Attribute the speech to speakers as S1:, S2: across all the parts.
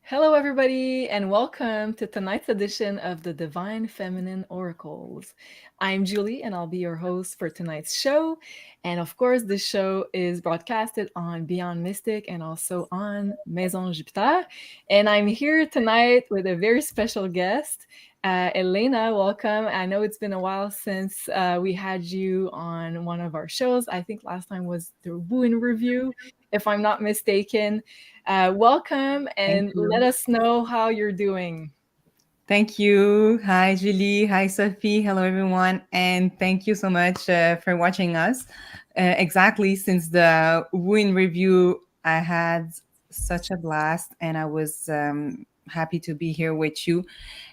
S1: Hello, everybody, and welcome to tonight's edition of the Divine Feminine Oracles. I'm Julie, and I'll be your host for tonight's show. And of course, this show is broadcasted on Beyond Mystic and also on Maison Jupiter. And I'm here tonight with a very special guest. Elena, welcome. I know it's been a while since we had you on one of our shows. I think last time was the Wooing Review, if I'm not mistaken. Welcome
S2: Thank
S1: and let
S2: you.
S1: us know how you're doing.
S2: Thank you. Hi, Julie. Hi, Sophie. Hello, everyone. And thank you so much for watching us. Exactly, since the Win review, I had such a blast and I was happy to be here with you.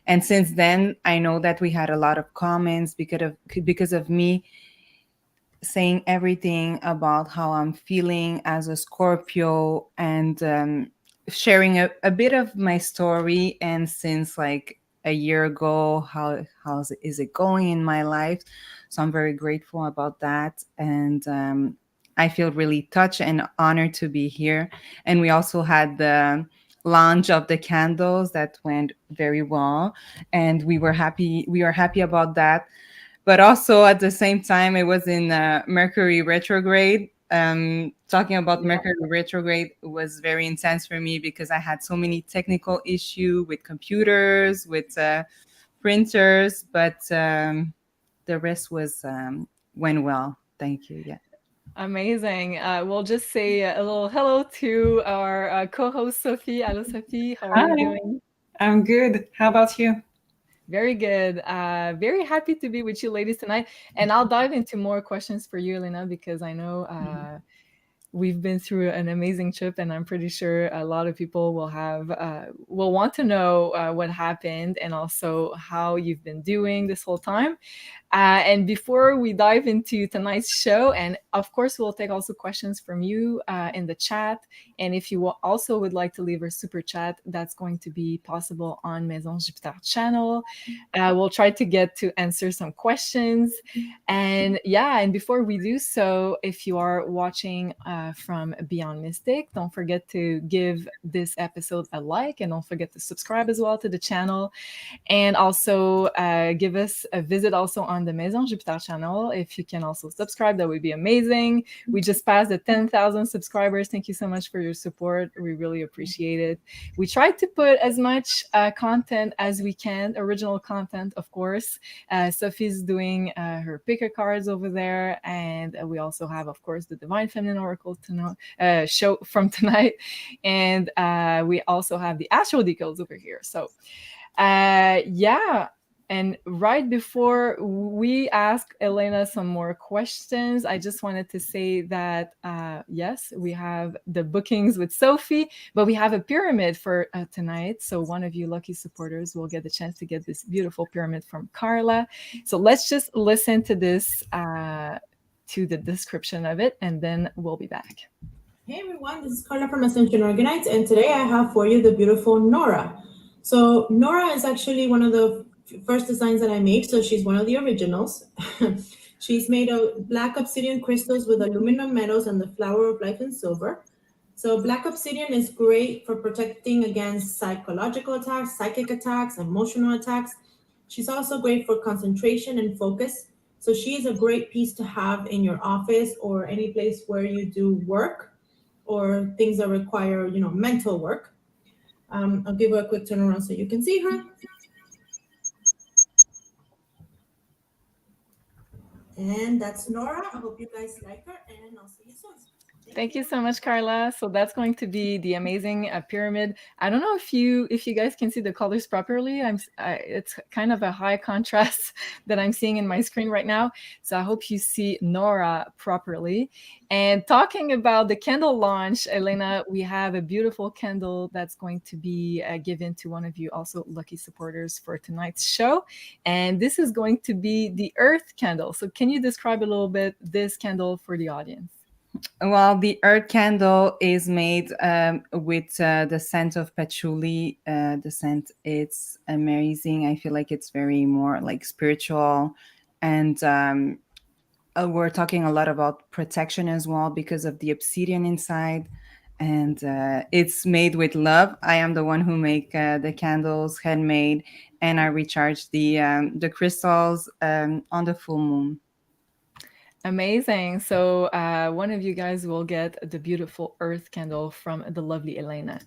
S2: And since then, I know that we had a lot of comments because of me saying everything about how I'm feeling as a Scorpio and sharing a bit of my story. And since like a year ago, how is it going in my life? So I'm very grateful about that. And I feel really touched and honored to be here. And we also had the launch of the candles that went very well. And we are happy about that, but also at the same time it was in Mercury retrograde. Talking about
S1: Yeah.
S2: Mercury retrograde was very intense for me because I had so many technical issue with computers, with printers, but the rest was went well. Thank you. Yeah.
S1: Amazing. We'll just say a little hello to our co-host Sophie. Hello, Sophie. How are you
S3: Hi,
S1: doing?
S3: I'm good. How about you?
S1: Very good. Very happy to be with you ladies tonight. And I'll dive into more questions for you, Elena, because I know we've been through an amazing trip, and I'm pretty sure a lot of people will want to know what happened and also how you've been doing this whole time. And before we dive into tonight's show, and of course, we'll take also questions from you in the chat. And if you also would like to leave a super chat, that's going to be possible on Maison Jupiter channel. We'll try to get to answer some questions. And yeah, and before we do so, if you are watching from Beyond Mystic, don't forget to give this episode a like and don't forget to subscribe as well to the channel, and also give us a visit also on the Maison Jupiter channel. If you can also subscribe, that would be amazing. We just passed the 10,000 subscribers. Thank you so much for your support. We really appreciate it. We try to put as much content as we can, original content, of course. Sophie's doing her picker cards over there. And we also have, of course, the Divine Feminine Oracle show from tonight. And we also have the Astro decals over here. So yeah. And right before we ask Elena some more questions, I just wanted to say that yes, we have the bookings with Sophie, but we have a pyramid for tonight. So one of you lucky supporters will get the chance to get this beautiful pyramid from Carla. So let's just listen to this, to the description of it, and then we'll be back.
S4: Hey everyone, this is Carla from Ascension Organites, and today I have for you the beautiful Nora. So Nora is actually one of the first designs that I made, so she's one of the originals. She's made of black obsidian crystals with aluminum metals and the flower of life in silver. So black obsidian is great for protecting against psychological attacks, psychic attacks, emotional attacks. She's also great for concentration and focus. So she is a great piece to have in your office or any place where you do work or things that require, mental work. I'll give her a quick turnaround so you can see her. And that's Nora. I hope you guys like her, and I'll see you soon. Thank
S1: Thank you
S4: you.
S1: so much, Carla. So that's going to be the amazing pyramid. I don't know if you guys can see the colors properly. It's kind of a high contrast that I'm seeing in my screen right now. So I hope you see Nora properly. And talking about the candle launch, Elena, we have a beautiful candle that's going to be given to one of you also lucky supporters for tonight's show. And this is going to be the Earth candle. So can you describe a little bit this candle for the audience?
S2: Well, the earth candle is made with the scent of patchouli. The scent, it's amazing. I feel like it's very more like spiritual, and we're talking a lot about protection as well because of the obsidian inside. and it's made with love. I am the one who make the candles handmade, and I recharge the crystals on the full moon.
S1: Amazing. So one of you guys will get the beautiful earth candle from the lovely Elena.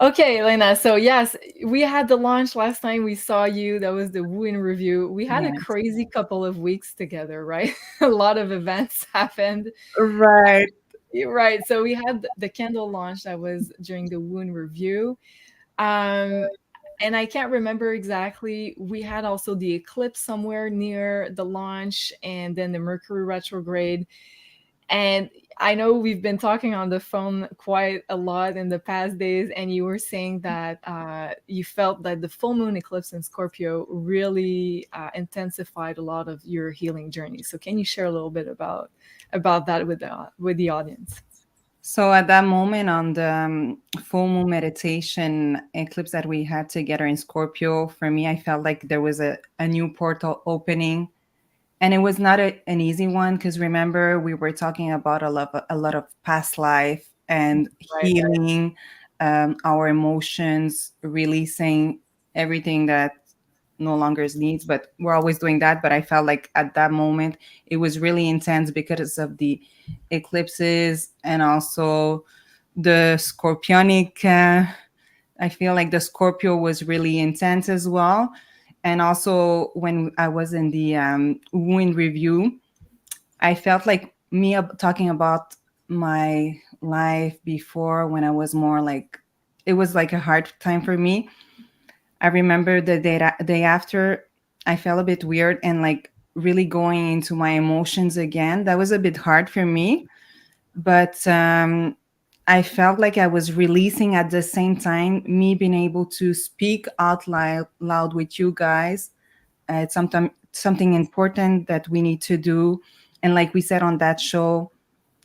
S1: Okay, Elena. So yes, we had the launch last time we saw you. That was the Woo-In review. We had a
S2: Yes.
S1: crazy couple of weeks together, right? A lot of events happened.
S2: Right.
S1: You're right. So we had the candle launch that was during the Woo-In review. Um, and I can't remember exactly. We had also the eclipse somewhere near the launch, and then the Mercury retrograde. And I know we've been talking on the phone quite a lot in the past days, and you were saying that you felt that the full moon eclipse in Scorpio really intensified a lot of your healing journey. So can you share a little bit about that with the audience?
S2: So at that moment on the full moon meditation eclipse that we had together in Scorpio, for me, I felt like there was a new portal opening. And it was not an easy one because remember, we were talking about a lot of past life and
S1: Right.
S2: healing our emotions, releasing everything that no longer needs. But we're always doing that. But I felt like at that moment, it was really intense because of the eclipses and also the scorpionic. I feel like the Scorpio was really intense as well. And also, when I was in the Wind review, I felt like me talking about my life before when I was more like, it was like a hard time for me. I remember the day after, I felt a bit weird and like really going into my emotions again. That was a bit hard for me, but I felt like I was releasing at the same time, me being able to speak out loud with you guys. It's something important that we need to do. And like we said on that show,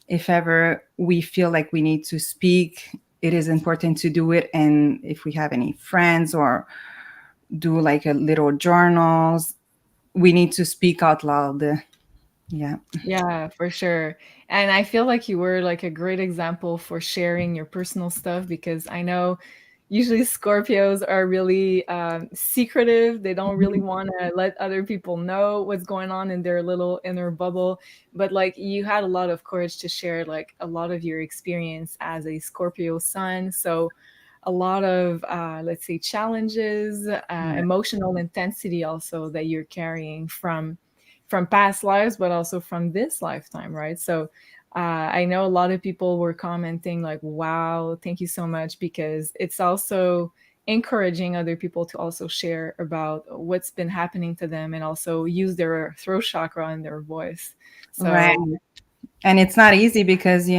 S2: if ever we feel like we need to speak, it is important to do it. And if we have any friends or do like a little journals, we need to speak out loud. Yeah.
S1: Yeah, for sure. And I feel like you were like a great example for sharing your personal stuff because I know usually Scorpios are really secretive. They don't really want to let other people know what's going on in their little inner bubble. But like you had a lot of courage to share like a lot of your experience as a Scorpio sun. So a lot of let's say challenges,
S2: Right.
S1: emotional intensity also that you're carrying from past lives, but also from this lifetime, right? So I know a lot of people were commenting like, wow, thank you so much, because it's also encouraging other people to also share about what's been happening to them and also use their throat chakra and their voice.
S2: Right.
S1: So
S2: And it's not easy because,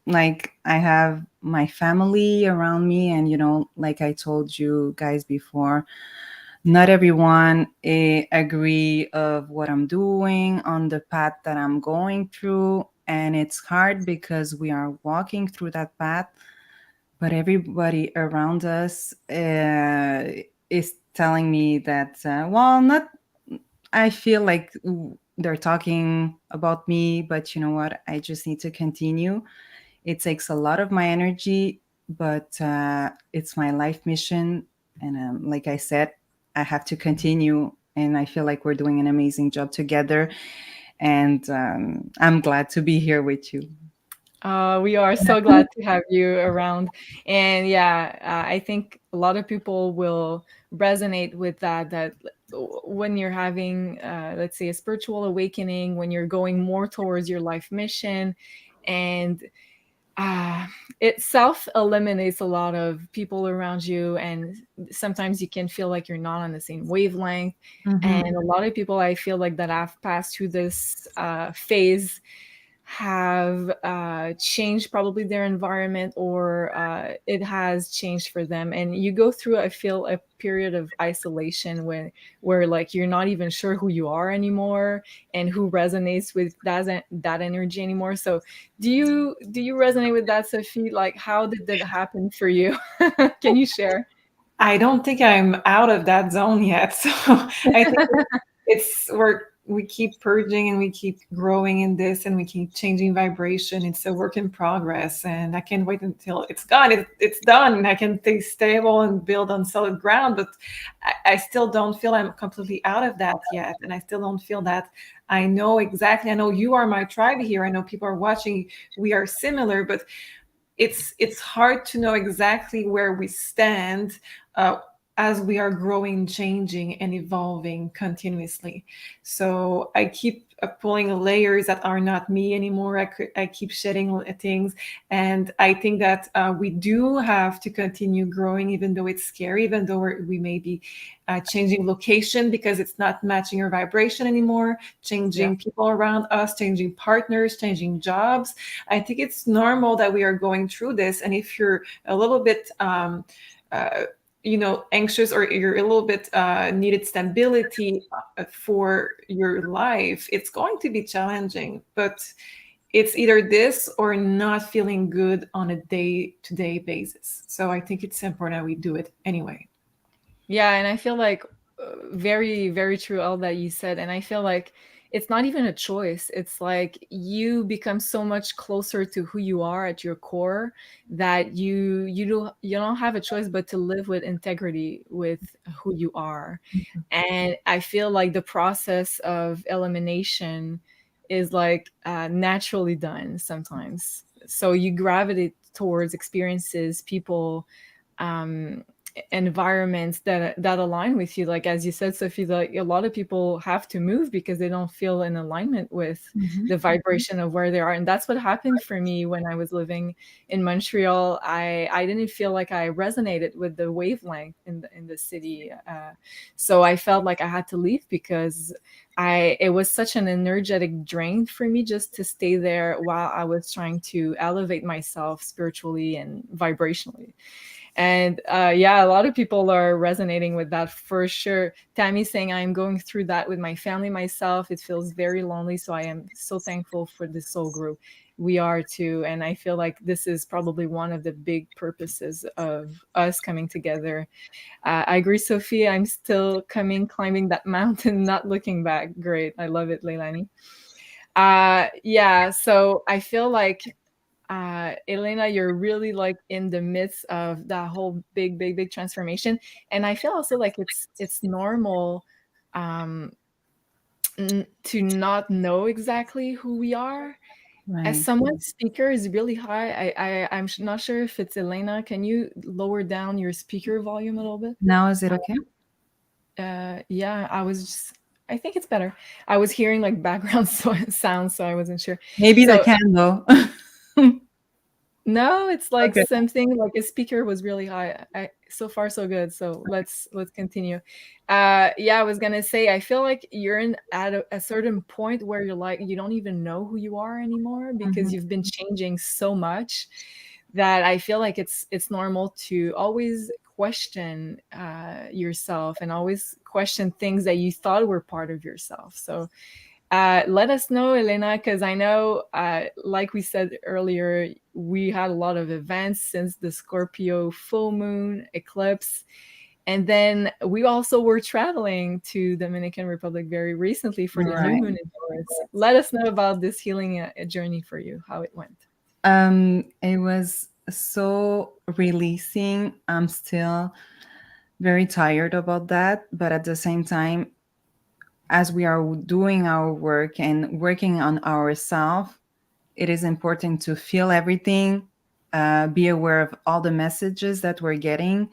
S2: like I have my family around me, and, like I told you guys before, not everyone agree of what I'm doing on the path that I'm going through. And it's hard because we are walking through that path, but everybody around us is telling me that, well, not, I feel like they're talking about me, but you know what? I just need to continue. It takes a lot of my energy, but it's my life mission. And like I said, I have to continue. And I feel like we're doing an amazing job together. And I'm glad to be here with you.
S1: we are so glad to have you around. And yeah, I think a lot of people will resonate with that when you're having, let's say, a spiritual awakening, when you're going more towards your life mission, and uh, it self eliminates a lot of people around you. And sometimes you can feel like you're not on the same wavelength.
S2: Mhm.
S1: And a lot of people, I feel like that have passed through this phase have changed probably their environment, or it has changed for them. And you go through, I feel, a period of isolation where like you're not even sure who you are anymore and who resonates with that energy anymore. So do you resonate with that, Sophie? Like, how did that happen for you? Can you share?
S3: I don't think I'm out of that zone yet. So I think it's we're we keep purging and we keep growing in this and we keep changing vibration. It's a work in progress, and I can't wait until it's gone. It's done. I can stay stable and build on solid ground, but I still don't feel I'm completely out of that yet, and I still don't feel that I know exactly. I know you are my tribe here. I know people are watching. We are similar, but it's hard to know exactly where we stand as we are growing, changing, and evolving continuously. So I keep pulling layers that are not me anymore. I keep shedding things. And I think that we do have to continue growing, even though it's scary, even though we may be changing location because it's not matching our vibration anymore, changing people around us, changing partners, changing jobs. I think it's normal that we are going through this. And if you're a little bit anxious, or you're a little bit needed stability for your life, it's going to be challenging, but it's either this or not feeling good on a day-to-day basis. So I think it's important that we do it anyway.
S1: Yeah, and I feel like very, very true all that you said. And I feel like it's not even a choice. It's like you become so much closer to who you are at your core that you don't have a choice but to live with integrity with who you are. And I feel like the process of elimination is like naturally done sometimes. So you gravitate towards experiences, people, um, environments that align with you. Like as you said, Sophie, like a lot of people have to move because they don't feel in alignment with the vibration of where they are. And that's what happened for me when I was living in Montreal. I didn't feel like I resonated with the wavelength in the city, so I felt like I had to leave because it was such an energetic drain for me just to stay there while I was trying to elevate myself spiritually and vibrationally. And yeah, a lot of people are resonating with that for sure. Tammy saying, I'm going through that with my family myself. It feels very lonely. So I am so thankful for this soul group. We are too. And I feel like this is probably one of the big purposes of us coming together. I agree, Sophie. I'm still climbing that mountain, not looking back. Great. I love it, Leilani. Yeah. So I feel like Elena, you're really like in the midst of that whole big transformation, and I feel also like it's normal um, to not know exactly who we are. As
S2: Right.
S1: someone's speaker is really high, I'm not sure if it's Elena. Can you lower down your speaker volume a little bit?
S2: Now is it okay?
S1: Yeah, I think it's better. I was hearing like background sounds, so I wasn't sure.
S2: Maybe the
S1: So
S2: candle.
S1: no, it's like
S2: Okay.
S1: something like a speaker was really high. So far so good. So let's continue. Yeah, I was gonna say I feel like you're at a certain point where you're like you don't even know who you are anymore because you've been changing so much that I feel like it's normal to always question yourself and always question things that you thought were part of yourself. So let us know, Elena, because I know, like we said earlier, we had a lot of events since the Scorpio full moon eclipse. And then we also were traveling to Dominican Republic very recently for the new
S2: Right.
S1: moon in Taurus. Let us know about this healing journey for you, how it went.
S2: It was so releasing. I'm still very tired about that, but at the same time, as we are doing our work and working on ourselves, it is important to feel everything, be aware of all the messages that we're getting.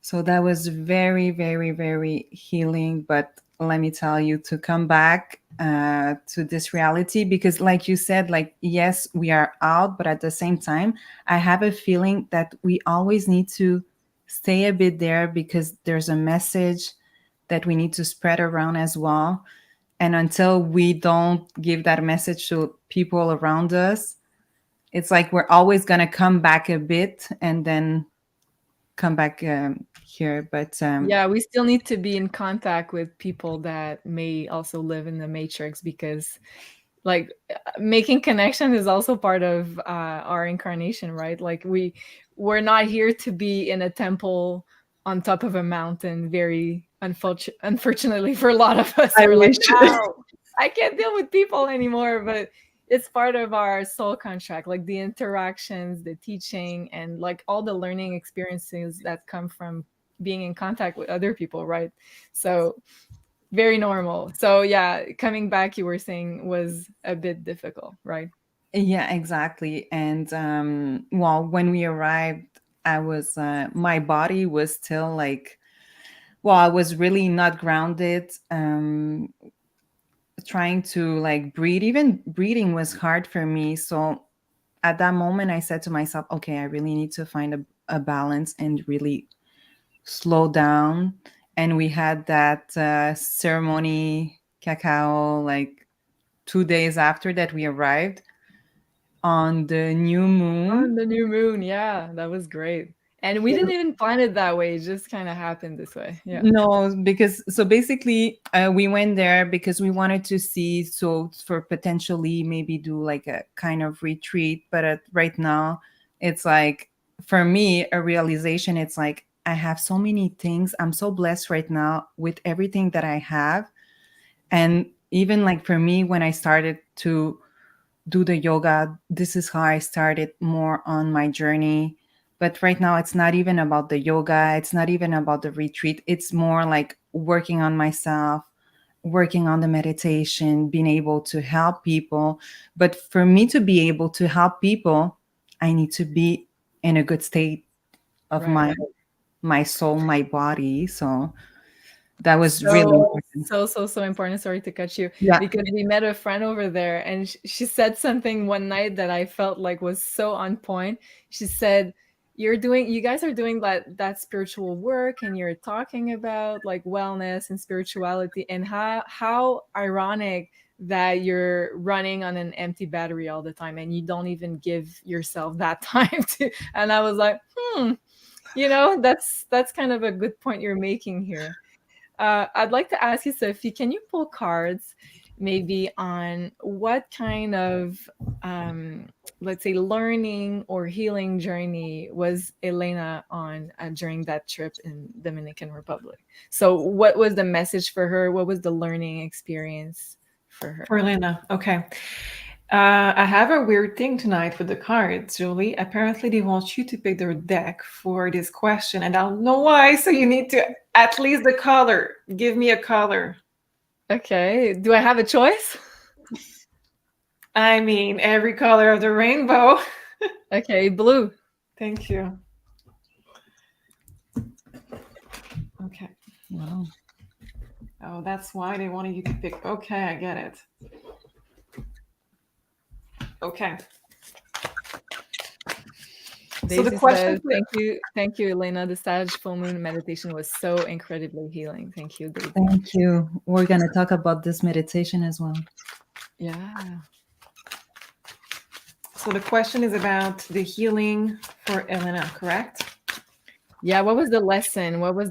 S2: So that was very, very, very healing. But let me tell you, to come back to this reality, because like you said, like, yes, we are out, but at the same time, I have a feeling that we always need to stay a bit there because there's a message that we need to spread around as well. And until we don't give that message to people around us, it's like we're always going to come back a bit and then come back here. But
S1: Yeah, we still need to be in contact with people that may also live in the matrix because like making connection is also part of our incarnation, right? Like we're not here to be in a temple on top of a mountain very unfortunately for a lot of us.
S2: I
S1: We're like,
S2: wish.
S1: no, I can't deal with people anymore. But it's part of our soul contract, like the interactions, the teaching, and like all the learning experiences that come from being in contact with other people, right? So very normal. So yeah, coming back, you were saying, was a bit difficult, right?
S2: Yeah, exactly. And well, when we arrived, I was my body was still like, well, I was really not grounded. Trying to like breathe, even breathing was hard for me. So at that moment, I said to myself, okay, I really need to find a balance and really slow down. And we had that ceremony cacao like 2 days after that we arrived on the new
S1: On
S2: moon.
S1: the new moon, yeah, that was great. And we didn't even plan it that way, it just kind of happened this way. Yeah.
S2: No, because so basically we went there because we wanted to see, so for potentially maybe do like a kind of retreat. But right now, it's like for me a realization. It's like I have so many things. I'm so blessed right now with everything that I have, and even like for me when I started to do the yoga. This is how I started more on my journey. But right now, it's not even about the yoga. It's not even about the retreat. It's more like working on myself, working on the meditation, being able to help people. But for me to be able to help people, I need to be in a good state of
S1: Right.
S2: my soul, my body. So that was really
S1: So,
S2: important.
S1: so important. Sorry to cut you,
S2: Yeah.
S1: because we met a friend over there, and she said something one night that I felt like was so on point. She said, you guys are doing that spiritual work, and you're talking about like wellness and spirituality, and how ironic that you're running on an empty battery all the time, and you don't even give yourself that time to. And I was like, that's kind of a good point you're making here. I'd like to ask you, Sophie, can you pull cards maybe on what kind of, let's say, learning or healing journey was Elena on during that trip in Dominican Republic? So what was the message for her? What was the learning experience for her?
S3: For Elena, okay. I have a weird thing tonight with the cards, Julie. Apparently, they want you to pick their deck for this question, and I don't know why. So you need to at least the color. Give me a color.
S1: Okay. Do I have a choice?
S3: I mean, every color of the rainbow.
S1: Okay, blue.
S3: Thank you. Okay.
S2: Wow.
S3: Oh, that's why they wanted you to pick. Okay, I get it. Okay.
S1: Daisy
S3: So the question
S1: says, thank you, Elena. The Sag full moon meditation was so incredibly healing. Thank you, Daisy.
S2: Thank you. We're going to talk about this meditation as well.
S1: Yeah.
S3: So the question is about the healing for Elena, correct?
S1: Yeah, what was the lesson? What was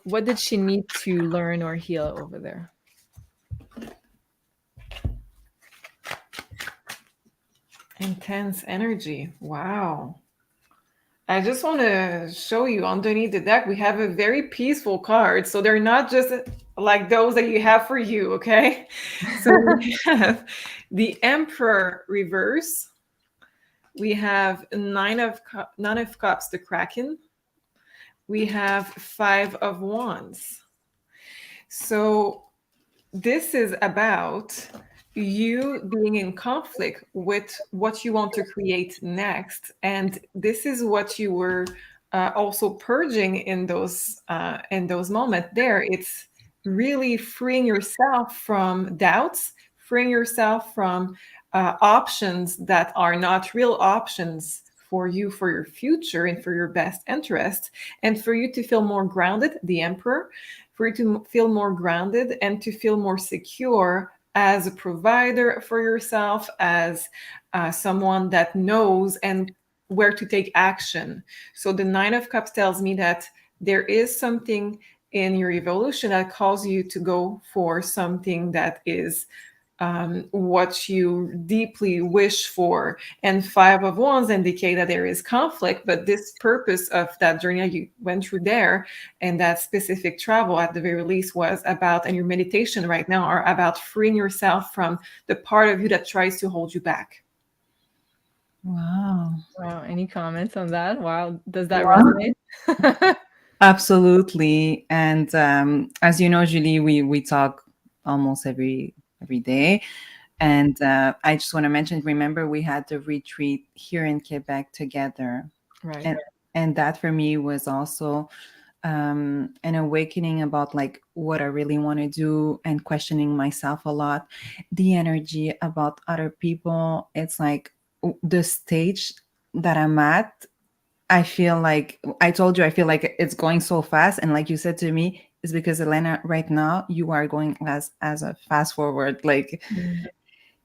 S1: what did she need to learn or heal over there?
S3: Intense energy. Wow. I just want to show you underneath the deck, we have a very peaceful card. So they're not just like those that you have for you, okay? So we have the Emperor reverse. We have Nine of Cups, the Kraken. We have Five of Wands. So this is about you being in conflict with what you want to create next, and this is what you were also purging in those moments. There, it's really freeing yourself from doubts, freeing yourself from options that are not real options for you, for your future, and for your best interest, and for you to feel more grounded. The Emperor, for you to feel more grounded and to feel more secure as a provider for yourself, as someone that knows and where to take action. So the Nine of Cups tells me that there is something in your evolution that calls you to go for something that is what you deeply wish for. And Five of Wands indicate that there is conflict, but this purpose of that journey that you went through there and that specific travel at the very least was about, and your meditation right now are about freeing yourself from the part of you that tries to hold you back.
S2: Wow.
S1: Wow. Any comments on that? Wow. Does that
S2: Wow.
S1: resonate?
S2: Absolutely. And as you know, Julie, we talk almost every day. And I just want to mention, remember, we had the retreat here in Quebec together.
S1: Right.
S2: And that for me was also an awakening about like what I really want to do and questioning myself a lot. The energy about other people, it's like the stage that I'm at. I feel like I told you, I feel like it's going so fast. And like you said to me, it's because Elena, right now you are going as a fast forward, like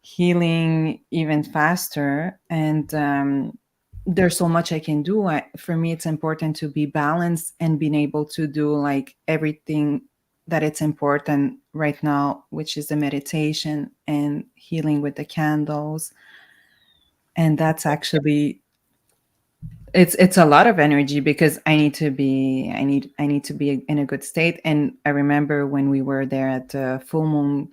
S2: healing even faster. And there's so much I can do. For me, it's important to be balanced and being able to do like everything that it's important right now, which is the meditation and healing with the candles. And that's actually it's a lot of energy because I need to be in a good state. And I remember when we were there at the full moon,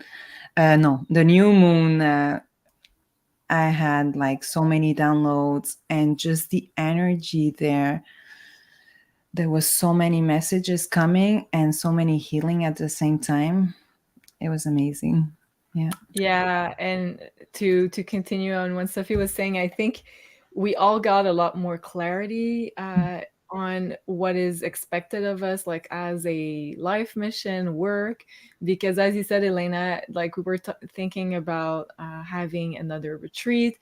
S2: no, the new moon. I had like so many downloads and just the energy there. There was so many messages coming and so many healing at the same time. It was amazing. Yeah.
S1: Yeah, and to continue on what Sophie was saying, I think we all got a lot more clarity on what is expected of us, like as a life mission, work. Because as you said, Elena, like we were thinking about having another retreat,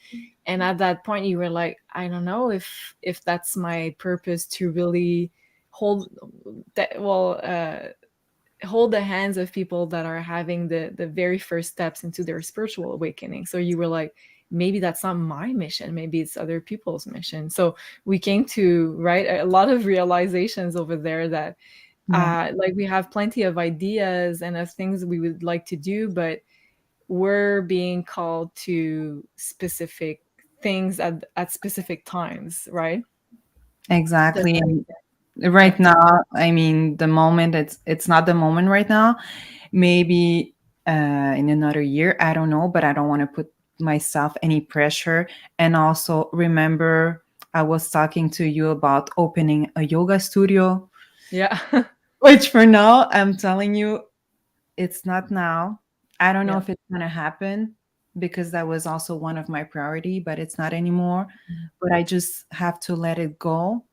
S1: and at that point, you were like, I don't know if that's my purpose to really hold that. Well. Hold the hands of people that are having the very first steps into their spiritual awakening. So you were like, maybe that's not my mission, maybe it's other people's mission. So we came to, right, a lot of realizations over there that like we have plenty of ideas and of things we would like to do, but we're being called to specific things at specific times, right?
S2: Exactly.
S1: That's-
S2: And right now, I mean, the moment it's not the moment right now. Maybe in another year, I don't know, but I don't want to put myself any pressure. And also remember, I was talking to you about opening a yoga studio,
S1: yeah.
S2: which for now, I'm telling you, it's not now. I don't know
S1: Yeah.
S2: if it's going to happen because that was also one of my priority, but it's not anymore. But I just have to let it go.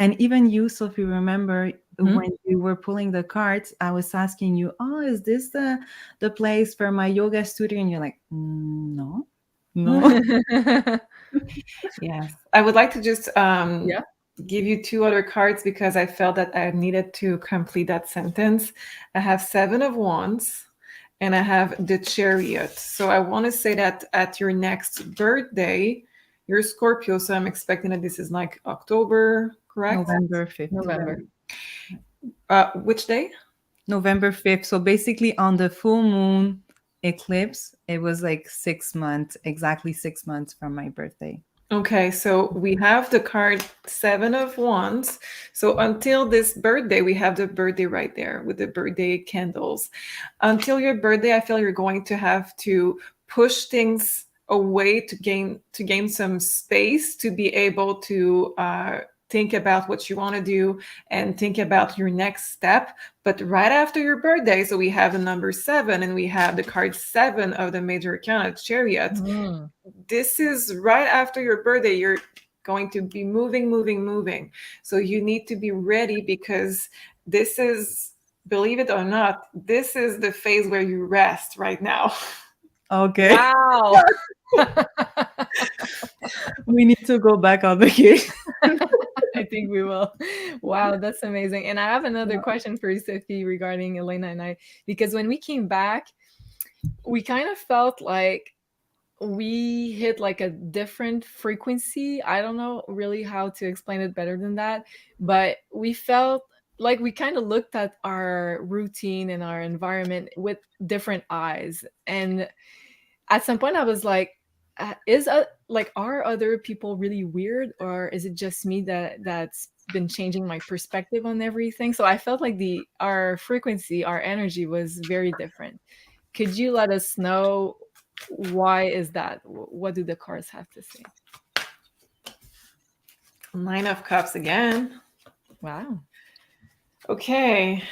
S2: And even you, Sophie, remember when you were pulling the cards, I was asking you, "Oh, is this the place for my yoga studio?" And you're like, "No, no."
S3: Yes. I would like to just
S1: Yeah.
S3: give you two other cards because I felt that I needed to complete that sentence. I have Seven of Wands and I have the Chariot. So I want to say that at your next birthday, you're Scorpio. So I'm expecting that this is like October, correct?
S2: November 5th.
S1: November.
S3: Which day?
S2: November 5th. So basically on the full moon eclipse, it was like 6 months, exactly 6 months from my birthday.
S3: Okay, so we have the card Seven of Wands. So until this birthday, we have the birthday right there with the birthday candles. Until your birthday, I feel you're going to have to push things away to gain some space to be able to think about what you want to do and think about your next step. But right after your birthday, so we have the number seven and we have the card seven of the major arcana Chariot.
S1: Mm.
S3: This is right after your birthday. You're going to be moving. So you need to be ready because this is, believe it or not, this is the phase where you rest right now.
S2: Okay.
S1: Wow.
S2: We need to go back on vacation.
S1: I think we will. Wow, that's amazing. And I have another question for you, Sophie, regarding Elena and I, because when we came back, we kind of felt like we hit like a different frequency. I don't know really how to explain it better than that, but we felt like we kind of looked at our routine and our environment with different eyes. And at some point I was like, is like, are other people really weird, or is it just me that's been changing my perspective on everything? So I felt like the our frequency, our energy was very different. Could you let us know why is that? What do the cards have to say?
S3: Nine of Cups again.
S1: Wow.
S3: Okay.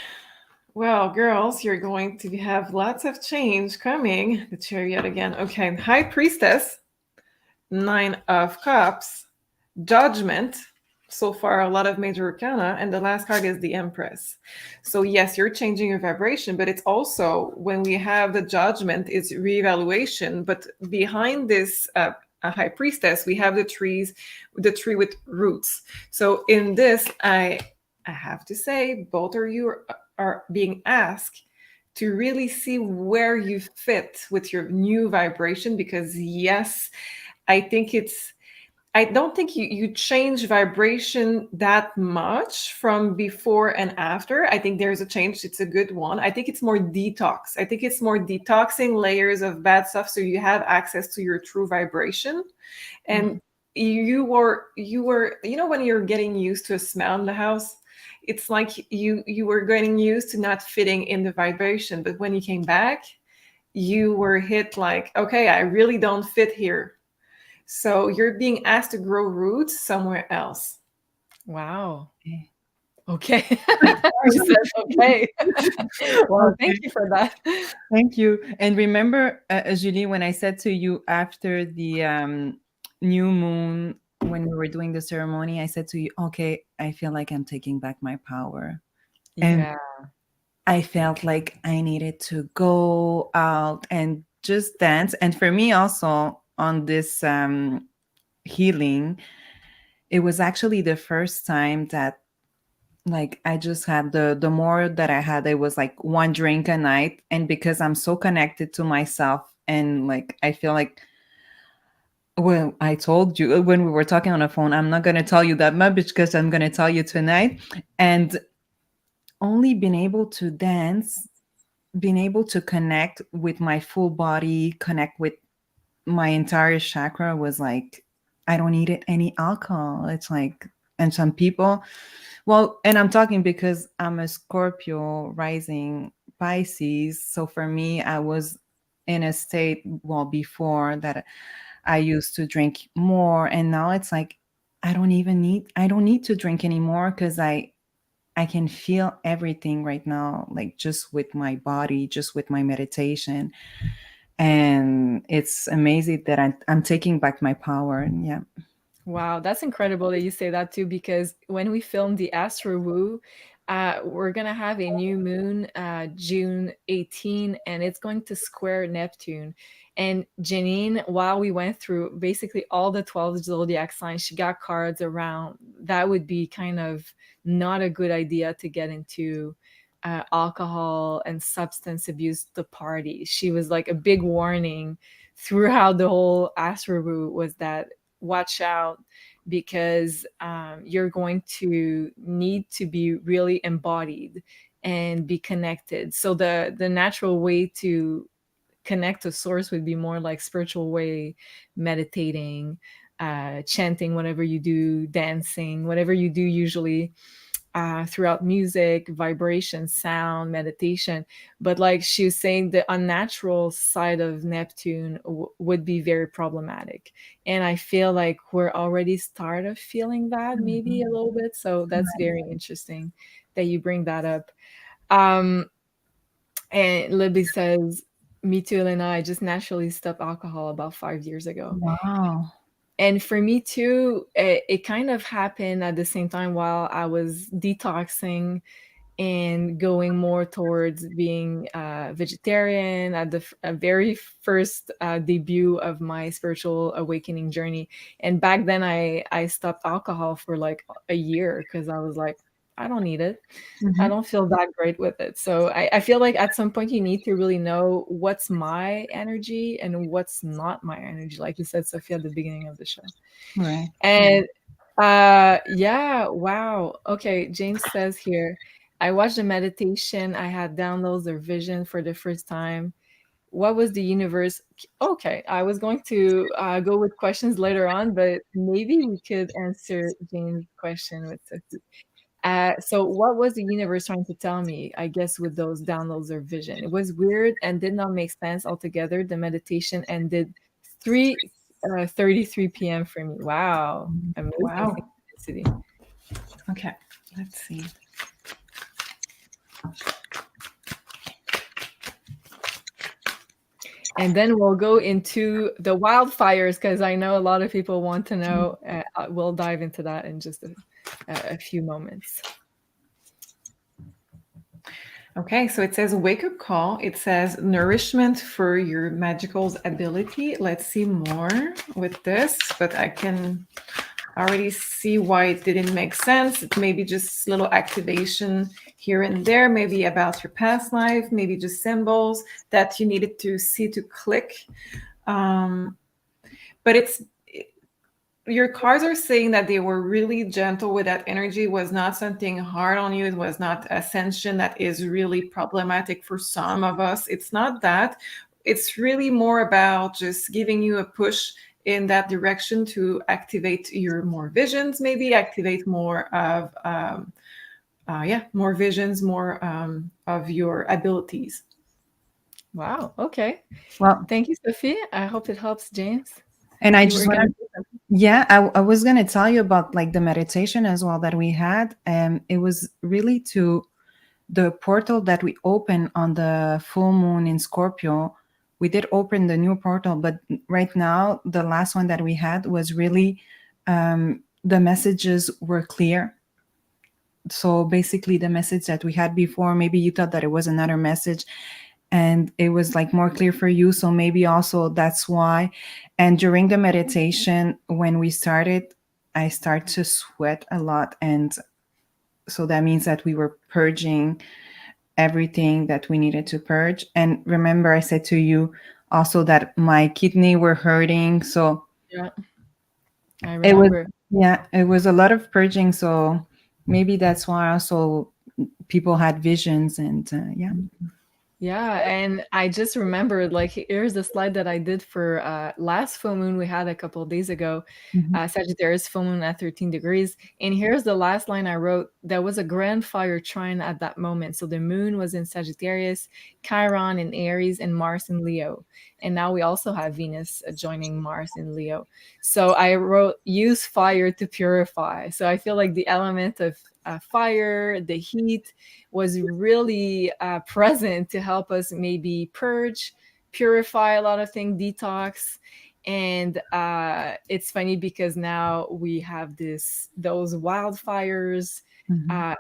S3: Well, girls, you're going to have lots of change coming. The Chariot again. Okay. High Priestess, Nine of Cups, Judgment. So far, a lot of major arcana. And the last card is the Empress. So, yes, you're changing your vibration, but it's also when we have the Judgment, it's reevaluation. But behind this, a High Priestess, we have the tree with roots. So, in this, I have to say, both of you are being asked to really see where you fit with your new vibration, because yes, I don't think you change vibration that much from before and after. I think there's a change. It's a good one. I think it's more detox. I think it's more detoxing layers of bad stuff so you have access to your true vibration. And you were, when you're getting used to a smell in the house, it's like you were getting used to not fitting in the vibration. But when you came back, you were hit like, okay, I really don't fit here. So you're being asked to grow roots somewhere else.
S1: Wow. Okay. She said okay. Well, thank you for that.
S2: Thank you. And remember, Julie, when I said to you after the new moon, when we were doing the ceremony, I said to you, okay, I feel like I'm taking back my power. And
S1: Yeah.
S2: I felt like I needed to go out and just dance. And for me also on this healing, it was actually the first time that like I just had the more that I had, it was like one drink a night. And because I'm so connected to myself and like I feel like, well, I told you when we were talking on the phone, I'm not going to tell you that much because I'm going to tell you tonight. And only being able to dance, being able to connect with my full body, connect with my entire chakra was like, I don't need it any alcohol. It's like, and some people, well, and I'm talking because I'm a Scorpio rising Pisces. So for me, I was in a state, well, before that I used to drink more. And now it's like, I don't need to drink anymore because I can feel everything right now, like just with my body, just with my meditation. And it's amazing that I'm taking back my power. And yeah.
S1: Wow, that's incredible that you say that too, because when we filmed the Astro Woo, we're gonna have a new moon, June 18, and it's going to square Neptune. And Janine, while we went through basically all the 12 zodiac signs, she got cards around that would be kind of not a good idea to get into alcohol and substance abuse to party. She was like a big warning throughout the whole Astro Woo was that watch out because you're going to need to be really embodied and be connected. So the natural way to connect to source would be more like spiritual way, meditating, chanting, whatever you do, dancing, whatever you do usually throughout music, vibration, sound, meditation. But like she was saying, the unnatural side of Neptune would be very problematic. And I feel like we're already started feeling that maybe a little bit. So that's very interesting that you bring that up. And Libby says, me too, Elena. I just naturally stopped alcohol about 5 years ago.
S2: Wow.
S1: And for me too, it kind of happened at the same time while I was detoxing and going more towards being vegetarian at the very first debut of my spiritual awakening journey. And back then I stopped alcohol for like a year because I was like, I don't need it. I don't feel that great with it. So I feel like at some point you need to really know what's my energy and what's not my energy, like you said, Sophie, at the beginning of the show.
S2: Right.
S1: And yeah, wow. Okay, James says here, I watched the meditation. I had downloads or vision for the first time. what was the universe? Okay, I was going to go with questions later on, but maybe we could answer Jane's question with Sophie. So what was the universe trying to tell me, I guess, with those downloads or vision? It was weird and did not make sense altogether. The meditation ended 3:33 p.m. for me. Wow. Amazing
S3: Wow.
S1: synchronicity.
S3: Okay, let's see.
S1: And then we'll go into the wildfires because I know a lot of people want to know. We'll dive into that in just a few moments.
S3: Okay, so it says wake up call. It says nourishment for your magical ability. Let's see more with this, but I can already see why it didn't make sense. It maybe just little activation here and there, maybe about your past life, maybe just symbols that you needed to see to click. But your cards are saying that they were really gentle with that energy. It was not something hard on you. It was not ascension that is really problematic for some of us. It's not that. It's really more about just giving you a push in that direction to activate your more visions, maybe activate more of more visions, more of your abilities.
S1: Wow. Okay.
S2: Well,
S1: Thank you, Sophie. I hope it helps, James.
S2: and I
S1: You
S2: just
S1: were
S2: want
S1: gonna
S2: to, yeah, I was going to tell you about like the meditation as well that we had. It was really to the portal that we opened on the full moon in Scorpio. We did open the new portal, but right now, the last one that we had was really, the messages were clear. So basically, the message that we had before, maybe you thought that it was another message and it was like more clear for you. So maybe also that's why. And during the meditation, when we started, I started to sweat a lot. And so that means that we were purging everything that we needed to purge. And remember, I said to you also that my kidney were hurting. So
S1: Yeah, I
S2: it was,
S1: remember.
S2: yeah, it was a lot of purging. So maybe that's why also people had visions and yeah.
S1: Yeah, and I just remembered, like, here's the slide that I did for last full moon we had a couple of days ago,
S2: Mhm.
S1: Sagittarius full moon at 13 degrees. And here's the last line I wrote. There was a grand fire trine at that moment. So the moon was in Sagittarius, Chiron in Aries, and Mars in Leo. And now we also have Venus joining Mars in Leo. So I wrote, use fire to purify. So I feel like the element of fire, the heat, was really present to help us maybe purge, purify a lot of things, detox. And it's funny because now we have those wildfires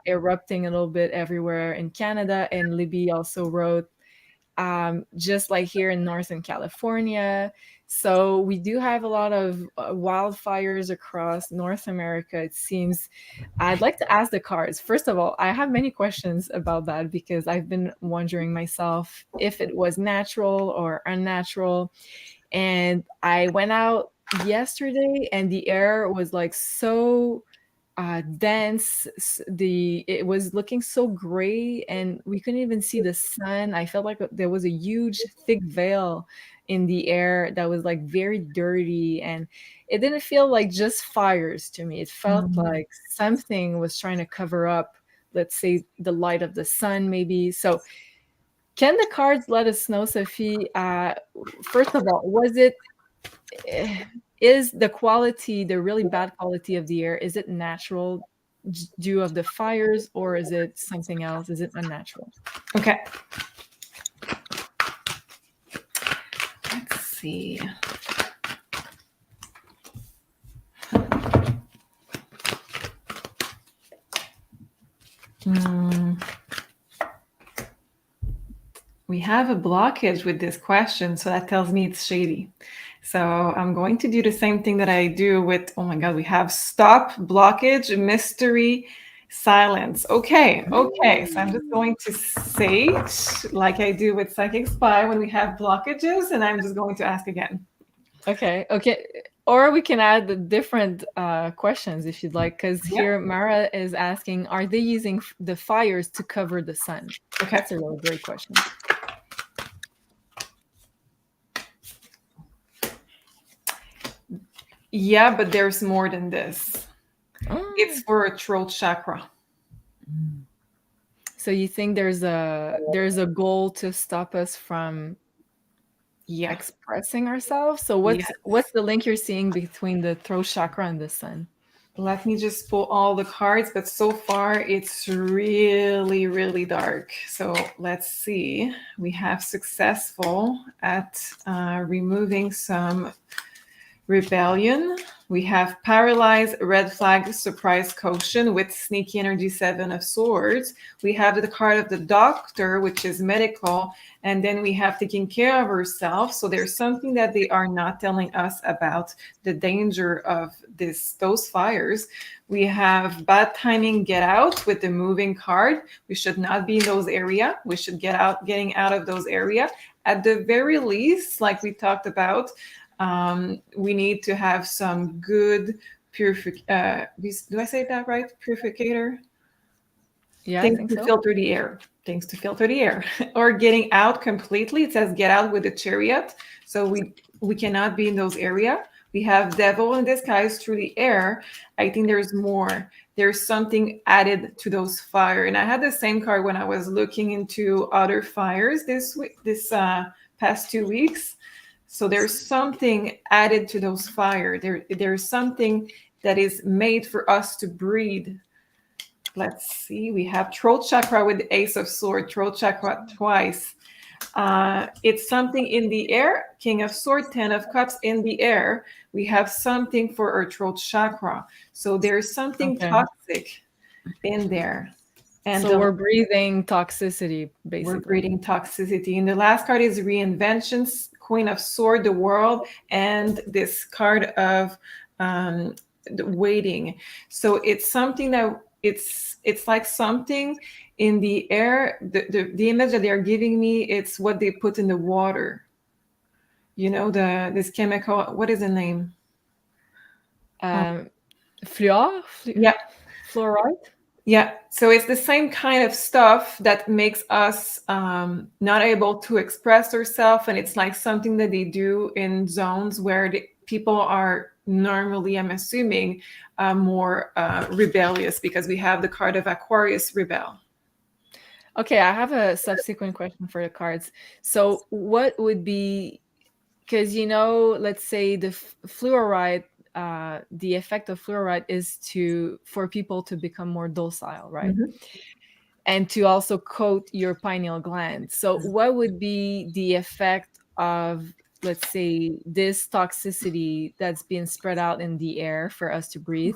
S1: erupting a little bit everywhere in Canada. And Libby also wrote, just like here in Northern California. So we do have a lot of wildfires across North America, it seems. I'd like to ask the cards. First of all, I have many questions about that because I've been wondering myself if it was natural or unnatural. And I went out yesterday and the air was like so dense. It was looking so gray and we couldn't even see the sun. I felt like there was a huge thick veil in the air that was like very dirty, and it didn't feel like just fires to me. It felt like something was trying to cover up, let's say, the light of the sun maybe. So can the cards let us know, Sophie, first of all, is the quality, the really bad quality of the air, is it natural due of the fires, or is it something else? Is it unnatural?
S3: Okay. Let's see. We have a blockage with this question, so that tells me it's shady. So I'm going to do the same thing that I do with, oh my God, we have stop, blockage, mystery, silence. Okay. So I'm just going to sage like I do with Psychic Spy when we have blockages, and I'm just going to ask again.
S1: Okay. Or we can add the different questions if you'd like, because here Mara is asking, are they using the fires to cover the sun?
S3: Okay.
S1: That's a really great question.
S3: Yeah, but there's more than this.
S1: Oh.
S3: It's for a throat chakra.
S1: So you think there's a goal to stop us from
S3: Yeah.
S1: expressing ourselves? So
S3: Yes.
S1: what's the link you're seeing between the throat chakra and the sun?
S3: Let me just pull all the cards, but so far it's really, really dark. So let's see. We have successful at removing some rebellion. We have paralyzed, red flag, surprise, caution with sneaky energy, 7 of swords. We have the card of the doctor, which is medical, and then we have taking care of ourselves. So there's something that they are not telling us about the danger of those fires. We have bad timing, get out with the moving card. We should not be in those area. We should getting out of those area. At the very least, like we talked about, we need to have some good do I say that right? Purificator?
S1: Yeah, I
S3: Things
S1: think
S3: to
S1: so.
S3: filter the air. Things to filter the air. Or getting out completely. It says get out with the chariot. So we cannot be in those area. We have devil in disguise through the air. I think there's more. There's something added to those fire. And I had the same card when I was looking into other fires this past 2 weeks. So there's something added to those fire. There's something that is made for us to breathe. Let's see. We have throat chakra with the Ace of Swords, throat chakra twice. It's something in the air. King of Swords, 10 of Cups in the air. We have something for our throat chakra. So there's something
S1: Okay.
S3: toxic in there. And
S1: So we're breathing toxicity,
S3: we're
S1: basically.
S3: breathing toxicity. And the last card is reinventions, Queen of Sword, the world, and this card of waiting. So it's something that it's like something in the air. The image that they're giving me, it's what they put in the water. You know, this chemical. What is the name?
S1: Fluor?
S3: Yeah.
S1: Fluoride?
S3: Yeah, so it's the same kind of stuff that makes us not able to express ourselves, and it's like something that they do in zones where people are normally, I'm assuming, more rebellious, because we have the card of Aquarius rebel.
S1: Okay, I have a subsequent question for the cards. So what would be, because let's say the fluoride, the effect of fluoride is for people to become more docile, right? And to also coat your pineal gland. So what would be the effect of, let's say, this toxicity that's being spread out in the air for us to breathe?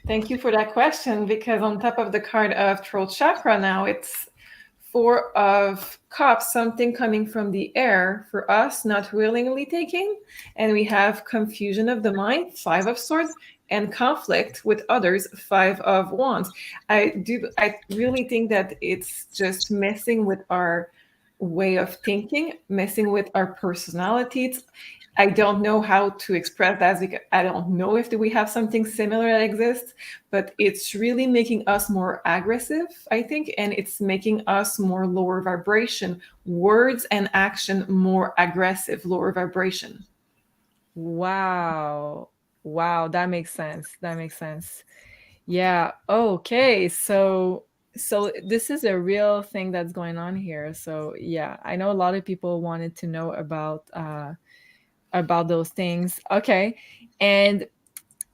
S3: Thank you for that question, because on top of the card of throat chakra now, it's 4 of Cups, something coming from the air for us, not willingly taking. And we have confusion of the mind, 5 of Swords, and conflict with others, 5 of Wands. I really think that it's just messing with our way of thinking, messing with our personalities. I don't know how to express that, because I don't know if we have something similar that exists, but it's really making us more aggressive, I think, and it's making us more lower vibration. Words and action more aggressive, lower vibration.
S1: Wow. Wow, that makes sense. That makes sense. Yeah. Okay. So this is a real thing that's going on here. So yeah, I know a lot of people wanted to know about those things. Okay. And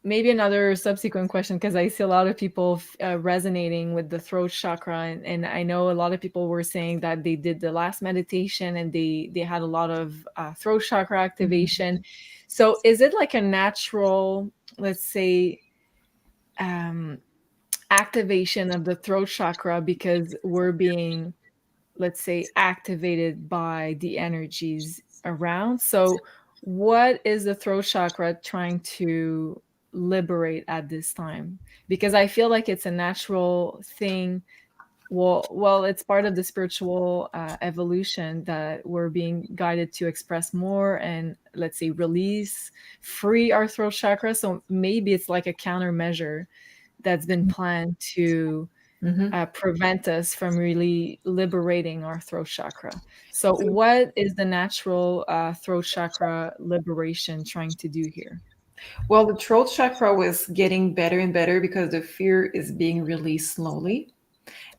S1: maybe another subsequent question, because I see a lot of people resonating with the throat chakra, and I know a lot of people were saying that they did the last meditation and they had a lot of throat chakra activation. So is it like a natural, let's say, activation of the throat chakra because we're being, let's say, activated by the energies around? So what is the throat chakra trying to liberate at this time? Because I feel like it's a natural thing. Well, it's part of the spiritual evolution that we're being guided to express more and, let's say, release, free our throat chakra. So maybe it's like a countermeasure that's been planned to prevent us from really liberating our throat chakra. So what is the natural throat chakra liberation trying to do here?
S3: Well, the throat chakra was getting better and better because the fear is being released slowly.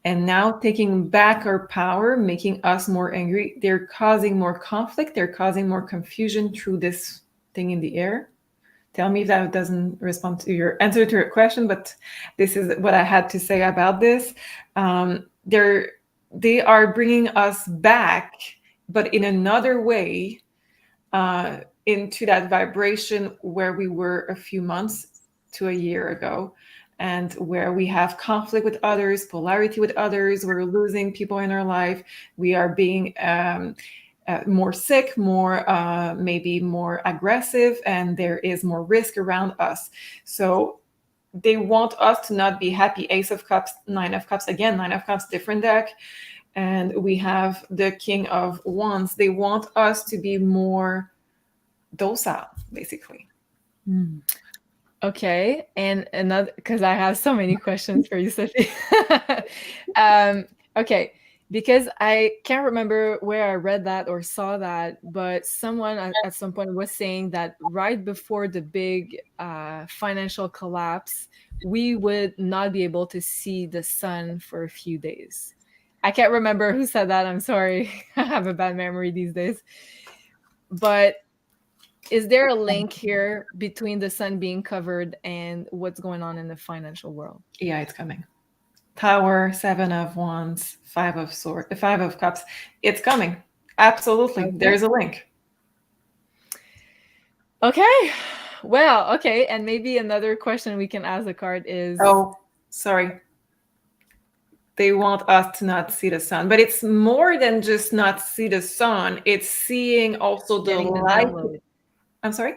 S3: And now taking back our power, making us more angry, they're causing more conflict, they're causing more confusion through this thing in the air. Tell me if that doesn't respond to your answer to your question, but this is what I had to say about this. They are bringing us back, but in another way, into that vibration where we were a few months to a year ago, and where we have conflict with others, polarity with others, we're losing people in our life, we are being more sick, more maybe more aggressive, and there is more risk around us. So they want us to not be happy. Ace of Cups, Nine of Cups, again, Nine of Cups, different deck. And we have the King of Wands. They want us to be more docile, basically.
S1: Okay, and another, because I have so many questions for you, Sophie. Okay, because I can't remember where I read that or saw that, but someone at some point was saying that right before the big financial collapse, we would not be able to see the sun for a few days. I can't remember who said that. I'm sorry. I have a bad memory these days. But is there a link here between the sun being covered and what's going on in the financial world?
S3: Yeah, it's coming. Tower, Seven of Wands, Five of Cups. It's coming. Absolutely. Okay. There's a link.
S1: Okay. Well, okay. And maybe another question we can ask the card is...
S3: Oh, sorry. They want us to not see the sun, but it's more than just not see the sun. It's seeing also the light. I'm sorry?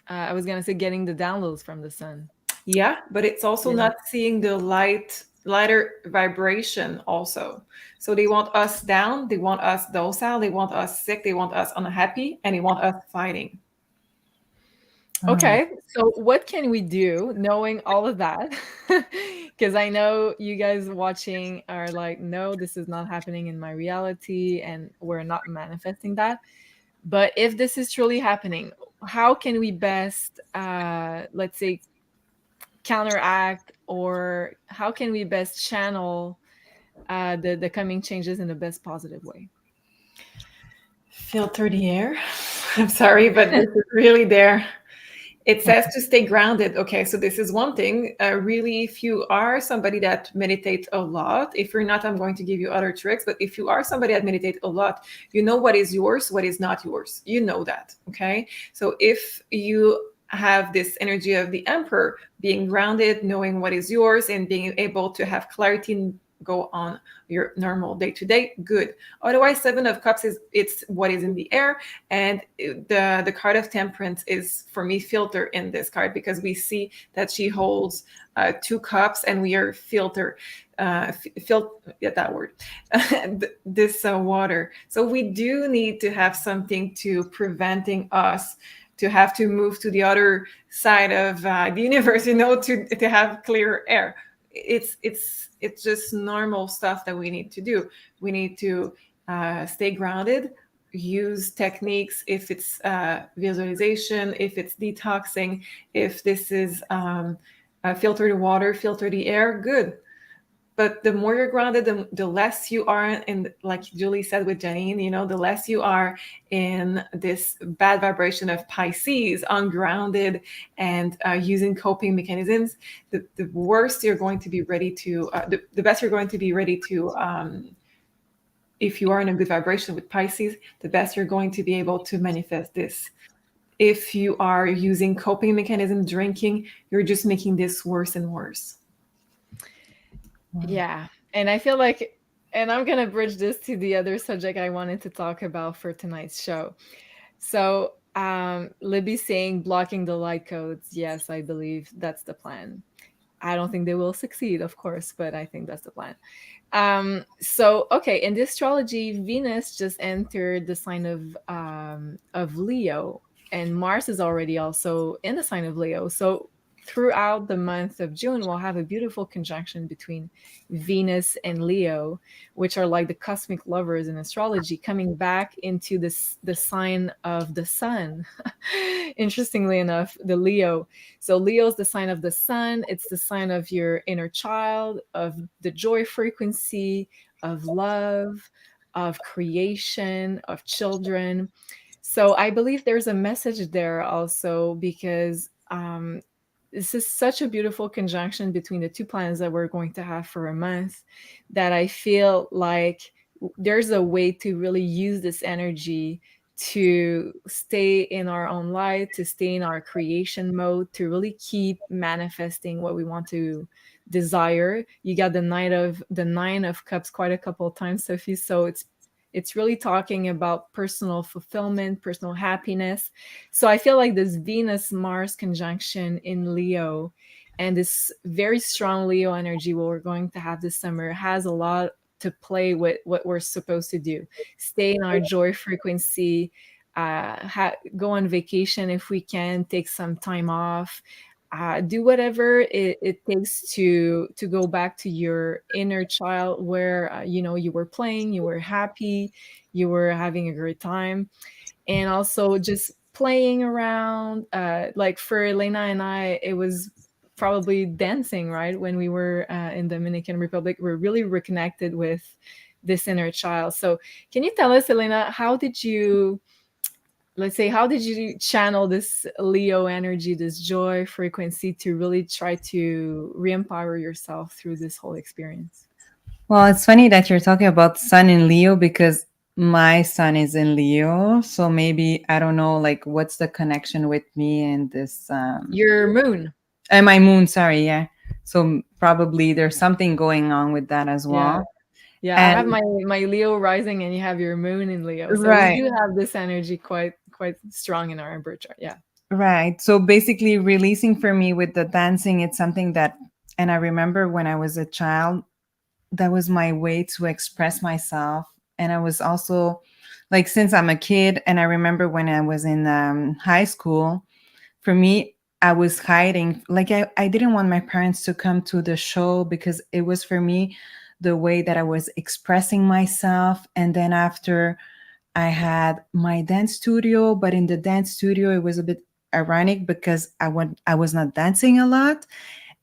S1: I was going to say getting the downloads from the sun.
S3: Yeah, but it's also not seeing the lighter vibration also. So they want us down, they want us docile, they want us sick, they want us unhappy, and they want us fighting.
S1: Okay, so what can we do knowing all of that? Because I know you guys watching are like, no, this is not happening in my reality, and we're not manifesting that. But if this is truly happening, how can we best, let's say, counteract, or how can we best channel the coming changes in the best positive way?
S3: Filter the air. I'm sorry, but this is really there. It says to stay grounded. Okay, so this is one thing. Really, if you are somebody that meditates a lot, if you're not, I'm going to give you other tricks. But if you are somebody that meditates a lot, you know what is yours, what is not yours. You know that, okay? So if you have this energy of the Emperor, being grounded, knowing what is yours, and being able to have clarity and go on your normal day-to-day, good. Otherwise, Seven of Cups it's what is in the air, and the card of Temperance is, for me, filter in this card, because we see that she holds 2 cups, and we are that word, this water. So we do need to have something to preventing us to have to move to the other side of the universe, to have clear air. It's just normal stuff that we need to do. We need to stay grounded, use techniques, if it's visualization, if it's detoxing, if this is filter the water, filter the air, good. But the more you're grounded, the less you are in, like Julie said with Janine, the less you are in this bad vibration of Pisces, ungrounded, and using coping mechanisms. The worst you're going to be ready to, the best you're going to be ready to, if you are in a good vibration with Pisces, the best you're going to be able to manifest this. If you are using coping mechanism, drinking, you're just making this worse and worse.
S1: Yeah. And I feel like, and I'm going to bridge this to the other subject I wanted to talk about for tonight's show. So Libby's saying blocking the light codes. Yes, I believe that's the plan. I don't think they will succeed, of course, but I think that's the plan. So, okay, in the astrology, Venus just entered the sign of Leo, and Mars is already also in the sign of Leo. So throughout the month of June, we'll have a beautiful conjunction between Venus and Leo, which are like the cosmic lovers in astrology, coming back into this the sign of the sun. Interestingly enough, the Leo. So Leo is the sign of the sun. It's the sign of your inner child, of the joy frequency, of love, of creation, of children. So I believe there's a message there also, because this is such a beautiful conjunction between the two planets that we're going to have for a month, that I feel like there's a way to really use this energy to stay in our own light, to stay in our creation mode, to really keep manifesting what we want to desire. You got the nine of cups quite a couple of times, Sophie. So it's really talking about personal fulfillment, personal happiness. So I feel like this Venus Mars conjunction in Leo and this very strong Leo energy, what we're going to have this summer, has a lot to play with what we're supposed to do. Stay in our joy frequency, go on vacation if we can, take some time off, do whatever it takes to go back to your inner child, where you were playing, you were happy, you were having a great time. And also just playing around, like for Elena and I, it was probably dancing, right? When we were in Dominican Republic, we're really reconnected with this inner child. So can you tell us, Elena, how did you channel this Leo energy, this joy frequency, to really try to re-empower yourself through this whole experience?
S2: Well, it's funny that you're talking about sun in Leo, because my sun is in Leo. So maybe, I don't know, like, what's the connection with me and this
S1: Your moon.
S2: and my moon, sorry, yeah. So probably there's something going on with that as
S1: Yeah.
S2: well.
S1: Yeah, I have
S2: And
S1: my Leo rising, and you have your moon in Leo. So we
S2: right.
S1: do have this energy quite strong in our birth chart. Yeah.
S2: Right. So basically, releasing for me with the dancing, it's something that, and I remember when I was a child, that was my way to express myself. And I was also, like, since I'm a kid, and I remember when I was in high school, for me, I was hiding. Like, I didn't want my parents to come to the show, because it was for me the way that I was expressing myself. And then after, I had my dance studio, but in the dance studio, it was a bit ironic because I was not dancing a lot.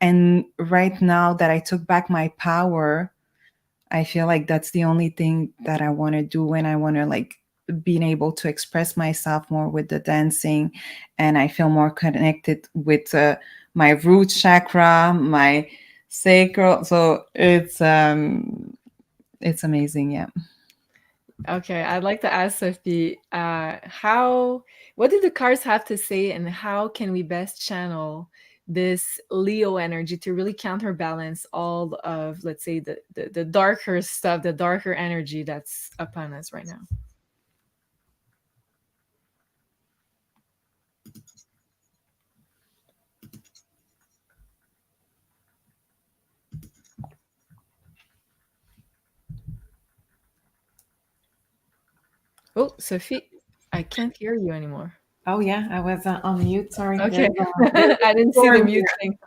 S2: And right now that I took back my power, I feel like that's the only thing that I want to do when I want to, like, being able to express myself more with the dancing. And I feel more connected with my root chakra, my sacral. So it's amazing. Yeah.
S1: Okay, I'd like to ask Sophie, what do the cards have to say, and how can we best channel this Leo energy to really counterbalance all of, let's say, the darker stuff, the darker energy that's upon us right now? Oh, Sophie, I can't hear you anymore.
S3: Oh yeah, I was on mute. Sorry.
S1: Okay, I didn't see the mute thing.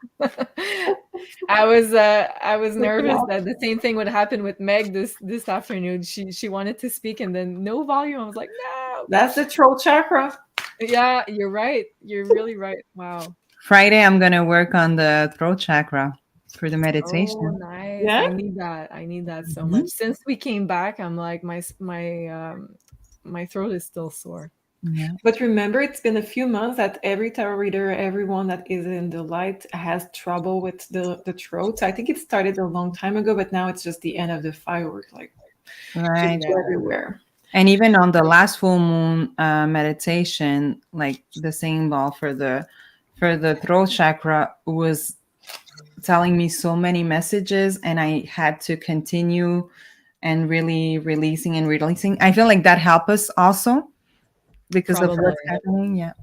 S1: I was nervous that the same thing would happen with Meg this afternoon. She wanted to speak, and then no volume. I was like, no.
S3: That's the throat chakra.
S1: Yeah, you're right. You're really right. Wow.
S2: Friday, I'm going to work on the throat chakra for the meditation.
S1: Oh, nice.
S3: Yeah?
S1: I need that so much. Since we came back, I'm like, my throat is still sore.
S2: Yeah.
S3: But remember, it's been a few months that every tarot reader, everyone that is in the light, has trouble with the throat. I think it started a long time ago, but now it's just the end of the firework, like
S2: Right.
S3: just everywhere.
S2: And even on the last full moon meditation, like the symbol for the throat chakra was telling me so many messages, and I had to continue and really releasing and releasing. I feel like that helped us also because of
S1: Probably.
S2: what's happening. Yeah.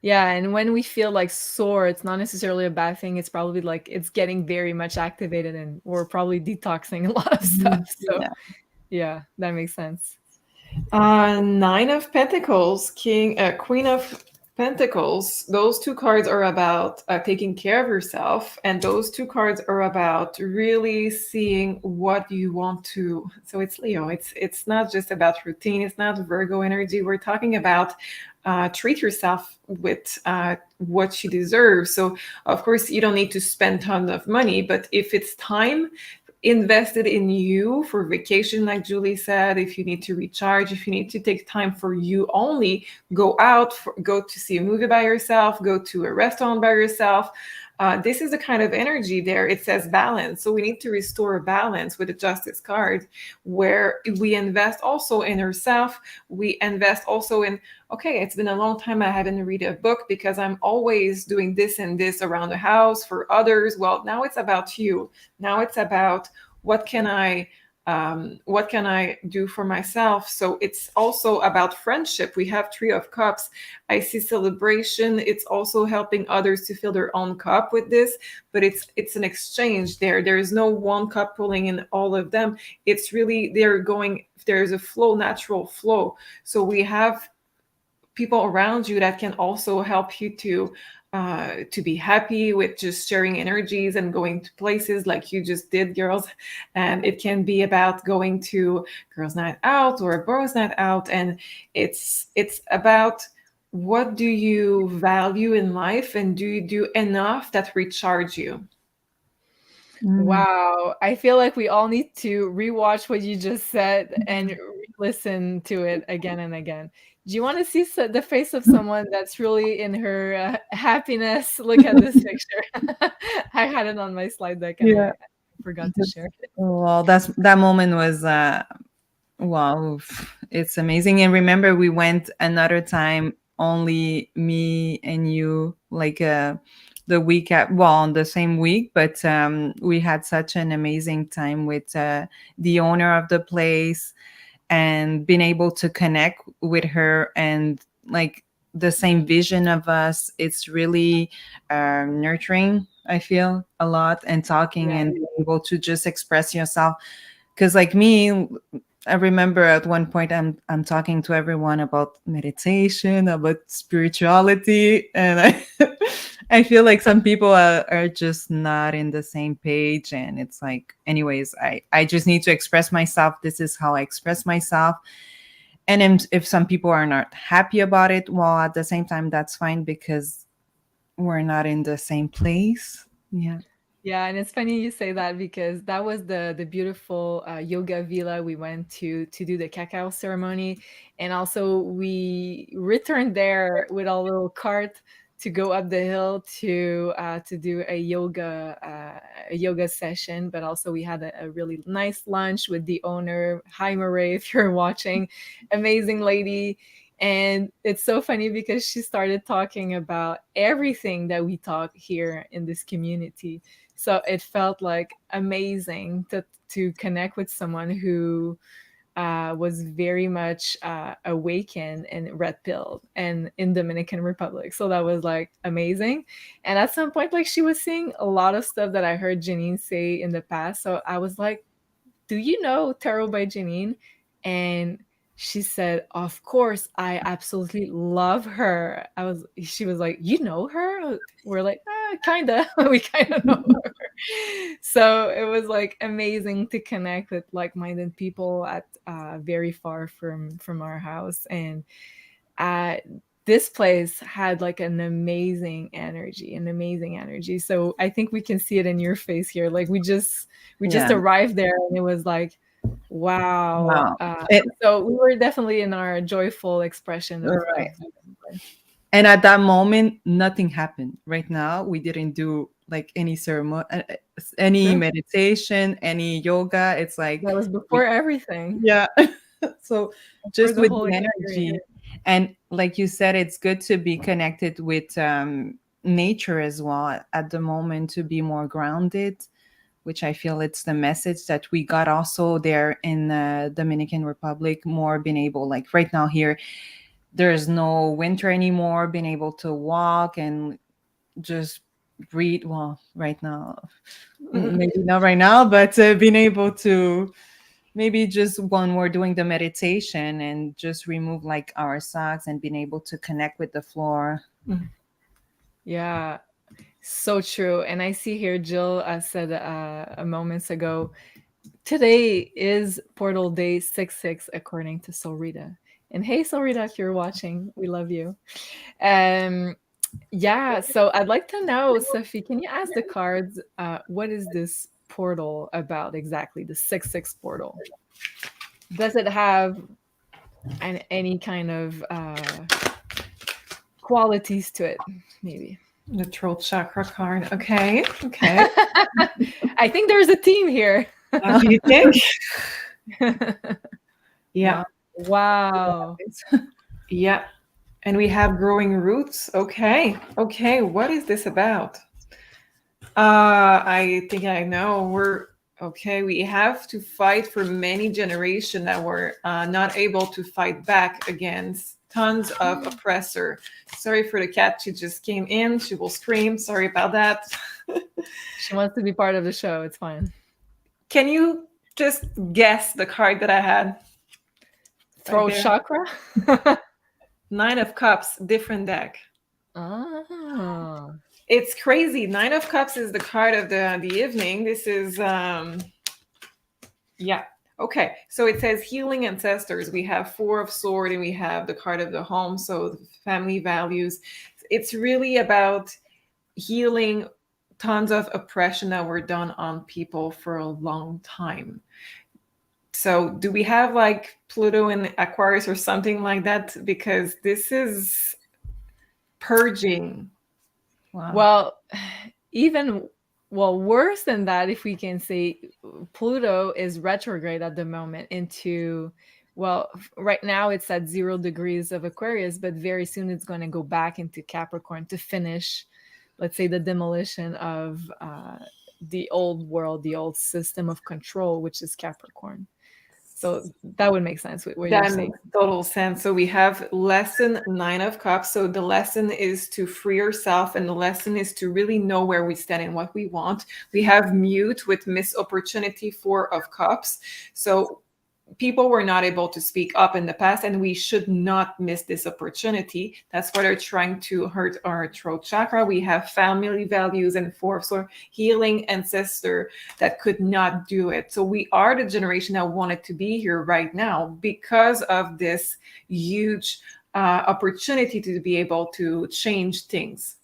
S1: Yeah, and when we feel like sore, it's not necessarily a bad thing. It's probably like it's getting very much activated, and we're probably detoxing a lot of stuff. So yeah, that makes sense.
S3: 9 of Pentacles, Queen of Pentacles, those two cards are about taking care of yourself, and those two cards are about really seeing what you want to. So it's Leo. It's not just about routine. It's not Virgo energy. We're talking about treat yourself with what you deserve. So of course you don't need to spend tons of money, but if it's time invested in you for vacation, like Julie said, if you need to recharge, if you need to take time for you only, go out, go to see a movie by yourself, go to a restaurant by yourself. This is the kind of energy there. It says balance. So we need to restore balance with the Justice card, where we invest also in ourselves. We invest also in, okay, it's been a long time I haven't read a book because I'm always doing this and this around the house for others. Well, now it's about you. Now it's about what can I do for myself? So it's also about friendship. We have Three of Cups. I see celebration. It's also helping others to fill their own cup with this, but it's an exchange there. There is no one cup pulling in all of them. It's really there's a flow, natural flow. So we have people around you that can also help you to be happy with just sharing energies and going to places like you just did, girls. And it can be about going to girls' night out or a boys' night out, and it's about what do you value in life, and do you do enough that recharge you?
S1: Wow. I feel like we all need to rewatch what you just said and listen to it again and again. Do you want to see the face of someone that's really in her happiness? Look at this picture. I had it on my slide deck and
S2: Yeah.
S1: I forgot to share it.
S2: Well, that moment was wow, it's amazing. And remember, we went another time, only me and you, like the week at, well, on the same week, but we had such an amazing time with the owner of the place, and being able to connect with her, and like the same vision of us. It's really nurturing, I feel, a lot, and talking
S1: Yeah.
S2: and being able to just express yourself. Because like me, I remember at one point I'm talking to everyone about meditation, about spirituality, and I feel like some people are just not in the same page, and it's like, anyways, I just need to express myself. This is how I express myself, and if some people are not happy about it, well, at the same time, that's fine, because we're not in the same place. Yeah.
S1: Yeah, and it's funny you say that because that was the beautiful yoga villa we went to do the cacao ceremony, and also we returned there with our little cart to go up the hill to do a yoga session. But also we had a really nice lunch with the owner. Hi, Murray, if you're watching, amazing lady. And it's so funny because she started talking about everything that we talk here in this community. So it felt like amazing to connect with someone who was very much awakened and red pilled and in Dominican Republic. So that was like amazing. And at some point, like she was saying a lot of stuff that I heard Janine say in the past. So I was like, do you know Tarot by Janine? And she said, of course, I absolutely love her. She was like, you know her? We're like, kinda. We kind of know her. So it was like amazing to connect with like-minded people at very far from our house. And uh, this place had like an amazing energy. So I think we can see it in your face here. Like we just
S2: Yeah.
S1: arrived there and it was like, wow.
S2: Wow. It,
S1: So we were definitely in our joyful expression of
S2: right. And at that moment, nothing happened. Right now, we didn't do like any ceremony, any
S1: True.
S2: meditation, any yoga. It's like,
S1: That was before everything.
S2: yeah. So
S1: For
S2: just
S1: the
S2: with
S1: whole
S2: the
S1: experience.
S2: energy. And like you said, it's good to be connected with nature as well at the moment, to be more grounded, which I feel it's the message that we got also there in the Dominican Republic, more being able, like right now here, there's no winter anymore, being able to walk and just breathe. Well, right now, maybe not right now, but being able to maybe just when we're doing the meditation and just remove like our socks and being able to connect with the floor.
S1: Yeah, so true. And I see here Jill said a moments ago, today is Portal Day 66 according to Solrita. And hey, Solrita, if you're watching, we love you. Yeah, so I'd like to know, Sophie, can you ask the cards, what is this portal about exactly, the 66 portal? Does it have any kind of qualities to it, maybe?
S3: The throat chakra card. Okay. Okay.
S1: I think there's a theme here.
S3: You think? Yeah.
S1: Wow.
S3: Yeah. And we have growing roots. Okay. Okay. What is this about? I think I know. We have to fight for many generations that were not able to fight back against tons of oppressor. Sorry for the cat. She just came in. She will scream. Sorry about that.
S1: She wants to be part of the show. It's fine.
S3: Can you just guess the card that I had?
S1: Throat chakra?
S3: 9 of Cups, different deck.
S1: Oh.
S3: It's crazy. 9 of Cups is the card of the evening. This is yeah. Okay. So it says healing ancestors. We have 4 of Swords and we have the card of the home. So the family values. It's really about healing tons of oppression that were done on people for a long time. So do we have like Pluto in Aquarius or something like that? Because this is purging.
S2: Wow.
S1: Well, worse than that, if we can say, Pluto is retrograde at the moment into, right now it's at 0 degrees of Aquarius, but very soon it's going to go back into Capricorn to finish, let's say, the demolition of the old world, the old system of control, which is Capricorn. So that would make sense. What you're saying.
S3: That makes total sense. So we have lesson 9 of Cups. So the lesson is to free yourself, and the lesson is to really know where we stand and what we want. We have mute with missed opportunity, 4 of Cups. So people were not able to speak up in the past, and we should not miss this opportunity. That's why they're trying to hurt our throat chakra. We have family values and 4 of Swords, healing ancestor that could not do it. So we are the generation that wanted to be here right now because of this huge opportunity to be able to change things.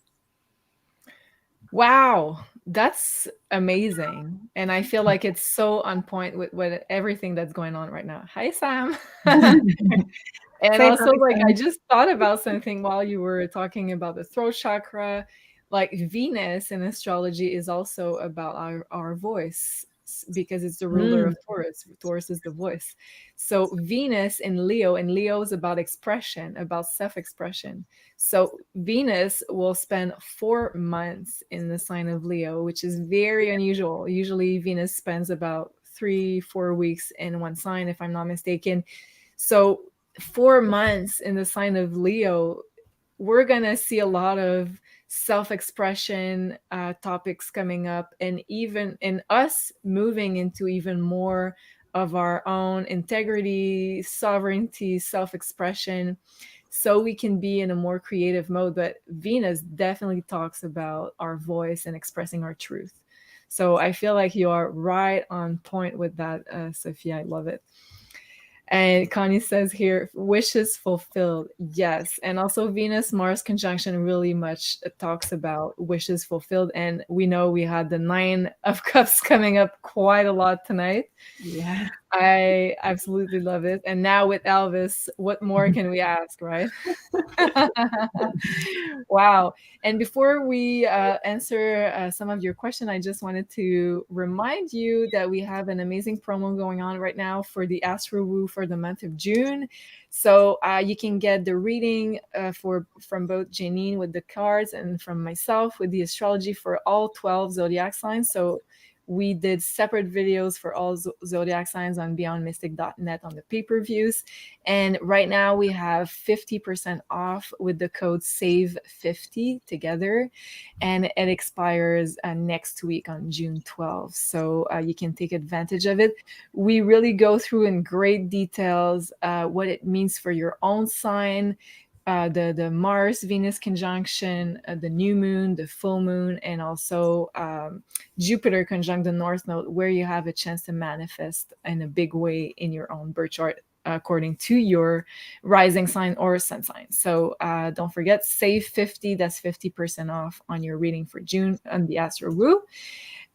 S1: Wow, that's amazing. And I feel like it's so on point with everything that's going on right now. Hi, Sam. And also, like, I just thought about something while you were talking about the throat chakra. Like, Venus in astrology is also about our voice, because it's the ruler of Taurus. Taurus is the voice. So Venus in Leo, and Leo is about expression, about self-expression. So Venus will spend 4 months in the sign of Leo, which is very unusual. Usually Venus spends about 3-4 weeks in one sign, if I'm not mistaken. So 4 months in the sign of Leo, we're gonna see a lot of self-expression topics coming up, and even in us moving into even more of our own integrity, sovereignty, self-expression, so we can be in a more creative mode. But Venus definitely talks about our voice and expressing our truth. So I feel like you are right on point with that, Sophie. I love it. And Connie says here, wishes fulfilled. Yes. And also Venus Mars conjunction really much talks about wishes fulfilled. And we know we had the 9 of Cups coming up quite a lot tonight.
S3: Yeah.
S1: I absolutely love it. And now with Elvis, what more can we ask, right? Wow. And before we answer some of your question, I just wanted to remind you that we have an amazing promo going on right now for the Astro Woo for the month of June. So you can get the reading from both Janine with the cards and from myself with the astrology for all 12 zodiac signs. So We did separate videos for all zodiac signs on beyondmystic.net on the pay-per-views. And right now we have 50% off with the code SAVE50 together. And it expires next week on June 12th. So you can take advantage of it. We really go through in great details what it means for your own sign, the Mars Venus conjunction, the new moon, the full moon, and also Jupiter conjunct the North Node, where you have a chance to manifest in a big way in your own birth chart according to your rising sign or sun sign. So don't forget, save 50. That's 50% off on your reading for June on the Astro Woo.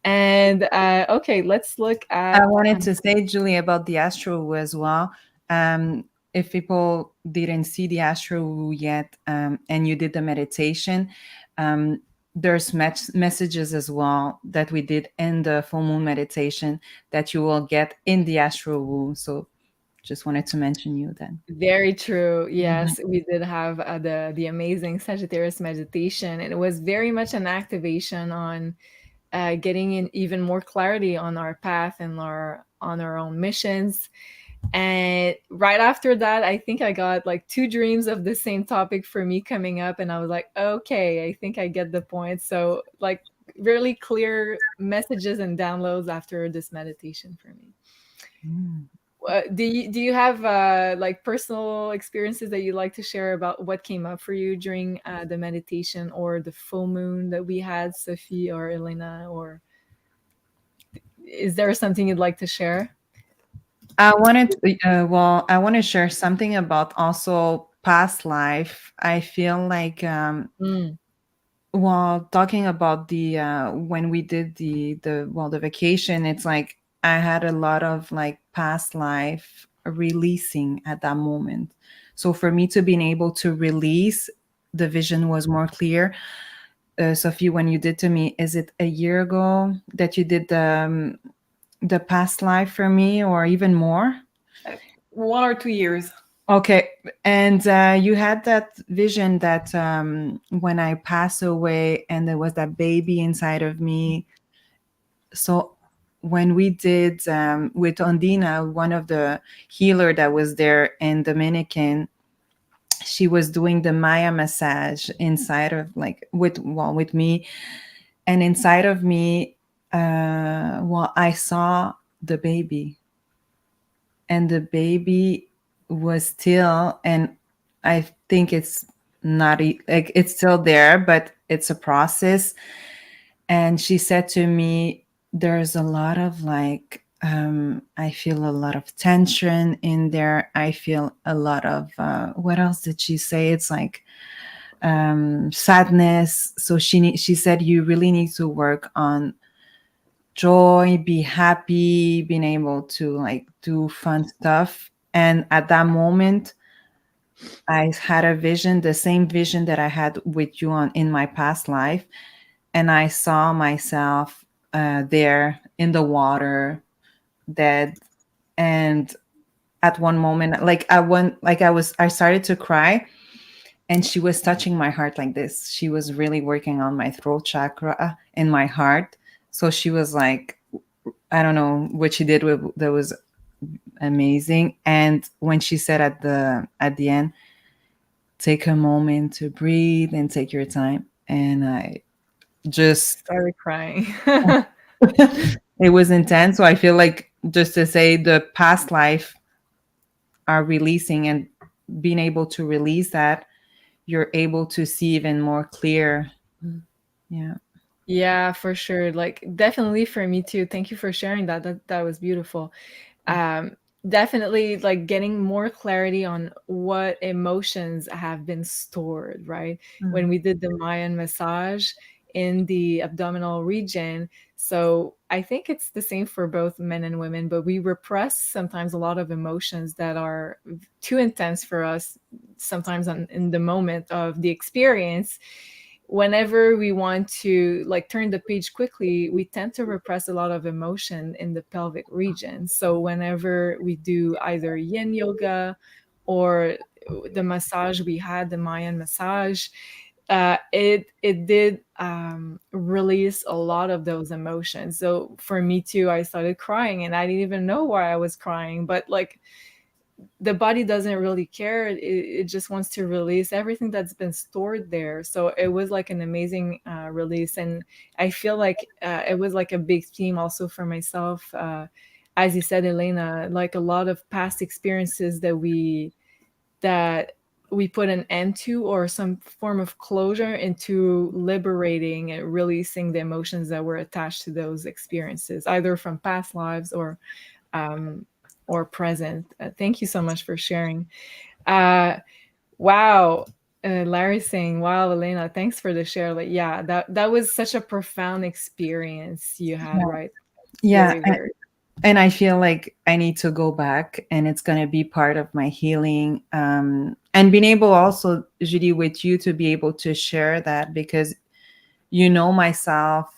S1: And okay, let's look at.
S2: I wanted to say, Julie, about the Astro as well. If people didn't see the Astro yet, and you did the meditation, there's messages as well that we did in the full moon meditation that you will get in the Astro. So just wanted to mention you then.
S1: Very true. Yes, we did have the amazing Sagittarius meditation, and it was very much an activation on getting in even more clarity on our path and on our own missions. And right after that, I think I got like 2 dreams of the same topic for me coming up, and I was like, okay, I think I get the point. So like really clear messages and downloads after this meditation for me. Do you have like personal experiences that you like to share about what came up for you during the meditation or the full moon that we had, Sophie or Elena? Or is there something you'd like to share?
S2: I wanted to, I want to share something about also past life. I feel like while talking about the when we did the vacation, it's like I had a lot of like past life releasing at that moment. So for me to being able to release, the vision was more clear. Sophie, when you did to me, is it a year ago that you did the past life for me, or even more?
S3: 1 or 2 years.
S2: Okay. And you had that vision that when I pass away and there was that baby inside of me. So when we did with Ondina, one of the healer that was there in Dominican, she was doing the Maya massage inside of like with me, and inside of me, I saw the baby, and the baby was still, and I think it's not like it's still there, but it's a process. And she said to me, there's a lot of like I feel a lot of tension in there. I feel a lot of what else did she say? It's like sadness. So she said you really need to work on joy, be happy, being able to like do fun stuff. And at that moment, I had a vision, the same vision that I had with you in my past life, and I saw myself there in the water, dead. And at one moment, I started to cry, and she was touching my heart like this. She was really working on my throat chakra and my heart. So she was like, I don't know what she did that was amazing. And when she said at the end, take a moment to breathe and take your time, and I just
S1: started crying.
S2: It was intense. So I feel like, just to say, the past life are releasing, and being able to release that, you're able to see even more clear. Yeah.
S1: Yeah, for sure. Like definitely for me too. Thank you for sharing that. That was beautiful. Definitely like getting more clarity on what emotions have been stored, right? When we did the Mayan massage in the abdominal region. So I think it's the same for both men and women, but we repress sometimes a lot of emotions that are too intense for us sometimes in the moment of the experience. Whenever we want to like turn the page quickly, we tend to repress a lot of emotion in the pelvic region. So whenever we do either yin yoga or the massage we had, the Mayan massage, it did release a lot of those emotions. So for me too, I started crying, and I didn't even know why I was crying, but like the body doesn't really care. It just wants to release everything that's been stored there. So it was like an amazing release, and I feel like it was like a big theme also for myself. As you said, Elena, like a lot of past experiences that we put an end to, or some form of closure into liberating and releasing the emotions that were attached to those experiences, either from past lives um, or present. Thank you so much for sharing. Wow. Larry saying, "Wow, Elena, thanks for the share." Like, yeah, that was such a profound experience you had,
S2: Yeah.
S1: right?
S2: Yeah.
S1: Very, very.
S2: And I feel like I need to go back, and it's going to be part of my healing. And being able also, Judy, with you to be able to share that, because you know myself,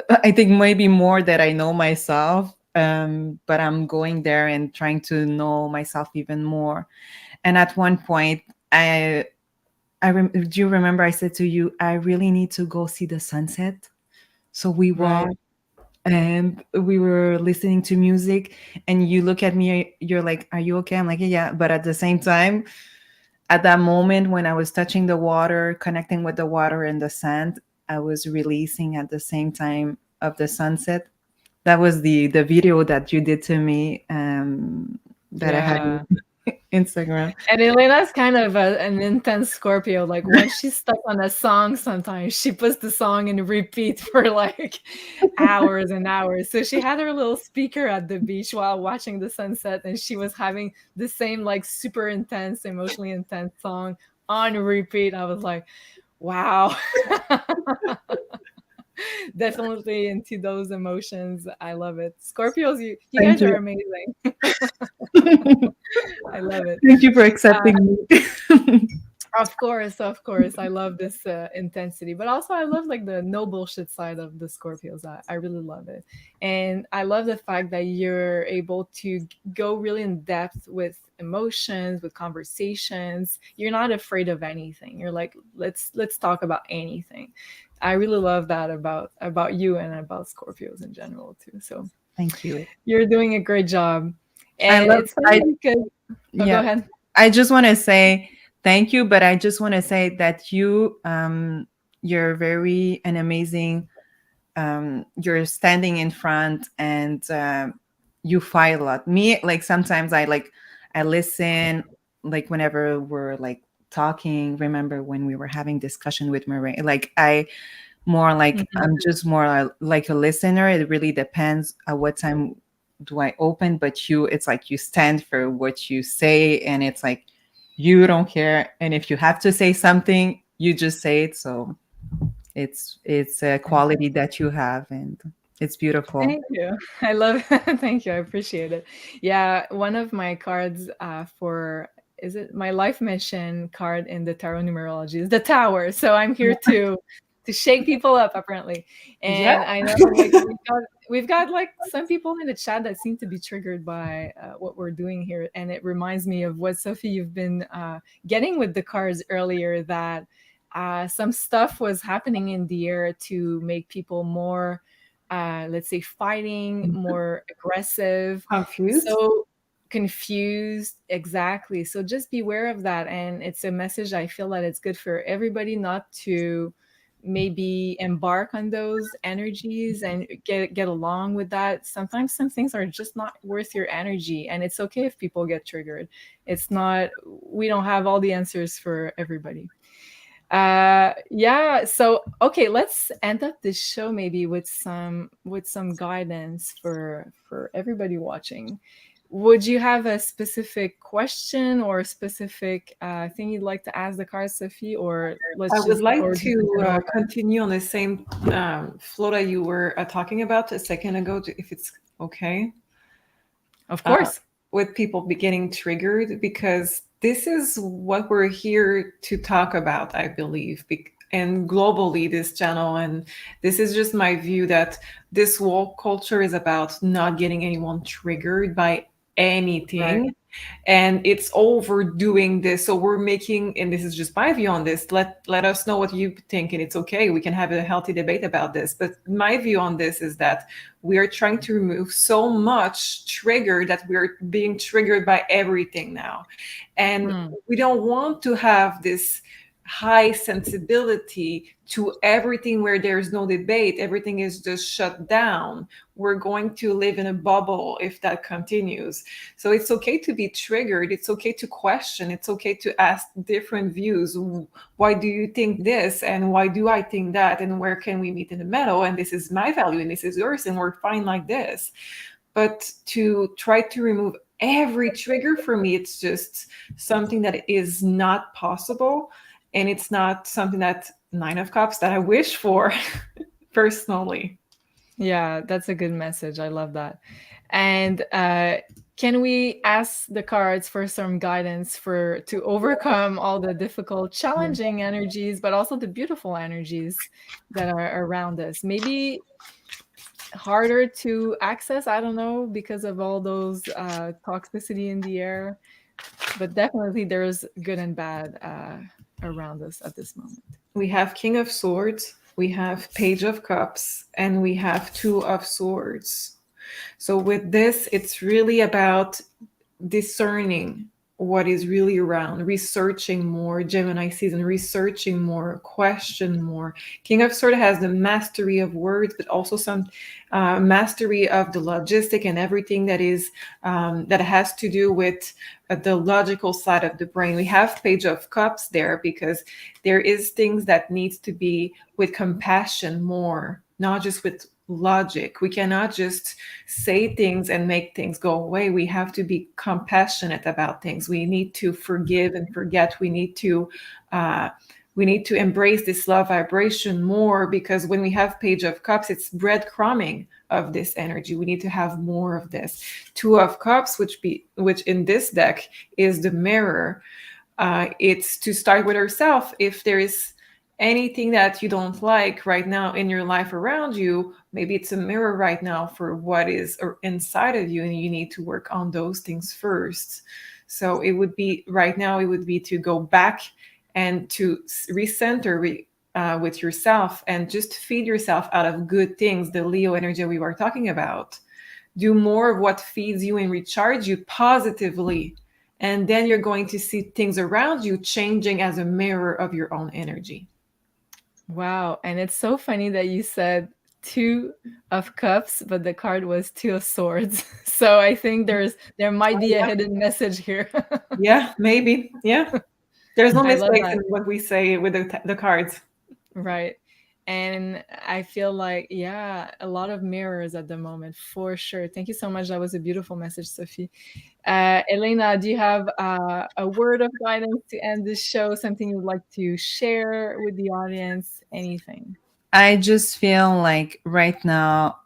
S2: I think maybe more that I know myself, but I'm going there and trying to know myself even more. And at one point, do you remember I said to you, I really need to go see the sunset? So we
S1: Right.
S2: walked and we were listening to music, and you look at me, you're like, are you okay? I'm like, yeah. But at the same time, at that moment when I was touching the water, connecting with the water and the sand, I was releasing at the same time of the sunset. That was the video that you did to me, that I had
S1: Yeah.
S2: on Instagram.
S1: And Elena's kind of an intense Scorpio. Like once she's stuck on a song, sometimes she puts the song in repeat for like hours and hours. So she had her little speaker at the beach while watching the sunset, and she was having the same like super intense, emotionally intense song on repeat. I was like, wow. Definitely into those emotions. I love it. Scorpios, you
S2: Thank
S1: guys are
S2: you.
S1: amazing. I love it.
S2: Thank you for
S1: Uh,
S2: accepting me.
S1: Of course, of course. I love this intensity, but also I love like the no bullshit side of the Scorpios. I really love it. And I love the fact that you're able to go really in depth with emotions, with conversations. You're not afraid of anything. You're like, let's talk about anything. I really love that about you and about Scorpios in general too. So
S2: Thank you.
S1: you're doing a great job.
S2: I
S1: And
S2: love
S1: it's
S2: I
S1: funny because oh, go
S2: Yeah.
S1: ahead.
S2: I just want to say thank you, but I just want to say that you're very an amazing, you're standing in front, and you fight a lot. Me, like sometimes I listen, like whenever we're like talking. Remember when we were having discussion with Marie? Like I'm just more like a listener. It really depends at what time do I open, but it's like you stand for what you say, and it's like you don't care, and if you have to say something, you just say it. So it's a quality that you have, and it's beautiful.
S1: Thank you. I love thank you. I appreciate it. Yeah, one of my cards for is it my life mission card in the tarot numerology is the tower. So I'm here to shake people up apparently.
S3: Yeah.
S1: And I know like we've got like some people in the chat that seem to be triggered by what we're doing here, and it reminds me of what Sophie you've been getting with the cards earlier, that some stuff was happening in the air to make people more let's say fighting, more aggressive,
S3: Confused.
S1: so confused. Exactly. So just beware of that. And it's a message I feel that it's good for everybody not to maybe embark on those energies and get along with that. Sometimes some things are just not worth your energy, and it's okay if people get triggered. It's not, we don't have all the answers for everybody. Yeah, so okay, let's end up this show maybe with some guidance for everybody watching. Would you have a specific question or a specific thing you'd like to ask the cards, Sophie, or
S3: I
S1: let's
S3: would
S1: just
S3: like
S1: or just a
S3: to
S1: general
S3: continue on the same flow that you were talking about a second ago, if it's okay.
S1: of
S3: uh,
S1: course.
S3: with people getting triggered, because this is what we're here to talk about, I believe, and globally, this channel. And this is just my view that this woke culture is about not getting anyone triggered by anything.
S1: Right.
S3: And it's overdoing this. So we're making, and this is just my view on this, let us know what you think, and it's okay, we can have a healthy debate about this. But my view on this is that we are trying to remove so much trigger that we're being triggered by everything now, and
S1: Hmm.
S3: we don't want to have this high sensibility to everything where there's no debate, everything is just shut down. We're going to live in a bubble if that continues. So it's okay to be triggered, it's okay to question, it's okay to ask different views. Why do you think this, and why do I think that, and where can we meet in the middle, and this is my value and this is yours, and we're fine like this. But to try to remove every trigger, for me, it's just something that is not possible, and it's not something that Nine of Cups that I wish for personally.
S1: Yeah, that's a good message. I love that. And can we ask the cards for some guidance for to overcome all the difficult, challenging energies, but also the beautiful energies that are around us? Maybe harder to access, I don't know, because of all those toxicity in the air, but definitely there's good and bad around us at this moment.
S3: We have King of Swords, we have Page of Cups, and we have Two of Swords. So with this, it's really about discerning what is really around, researching more, Gemini season, researching more, question more. King of Swords has the mastery of words, but also some mastery of the logistic and everything that is that has to do with the logical side of the brain. We have Page of Cups there because there is things that needs to be with compassion more, not just with logic. We cannot just say things and make things go away. We have to be compassionate about things. We need to forgive and forget. We need to embrace this love vibration more, because when we have Page of Cups, it's breadcrumbing of this energy. We need to have more of this. Two of Cups, which in this deck is the mirror. It's to start with yourself. If there is anything that you don't like right now in your life around you, maybe it's a mirror right now for what is inside of you, and you need to work on those things first. So it would be right now, it would be to go back and to recenter with yourself, and just feed yourself out of good things, the Leo energy we were talking about. Do more of what feeds you and recharge you positively, and then you're going to see things around you changing as a mirror of your own energy.
S1: Wow. And it's so funny that you said Two of Cups, but the card was Two of Swords. So I think there might be a hidden message here.
S3: Yeah, maybe. Yeah. There's no
S1: I love
S3: mistakes
S1: that.
S3: in what we say with the cards.
S1: Right. And I feel like, yeah, a lot of mirrors at the moment, for sure. Thank you so much. That was a beautiful message, Sophie. Elena, do you have a word of guidance to end this show? Something you'd like to share with the audience? Anything?
S2: I just feel like right now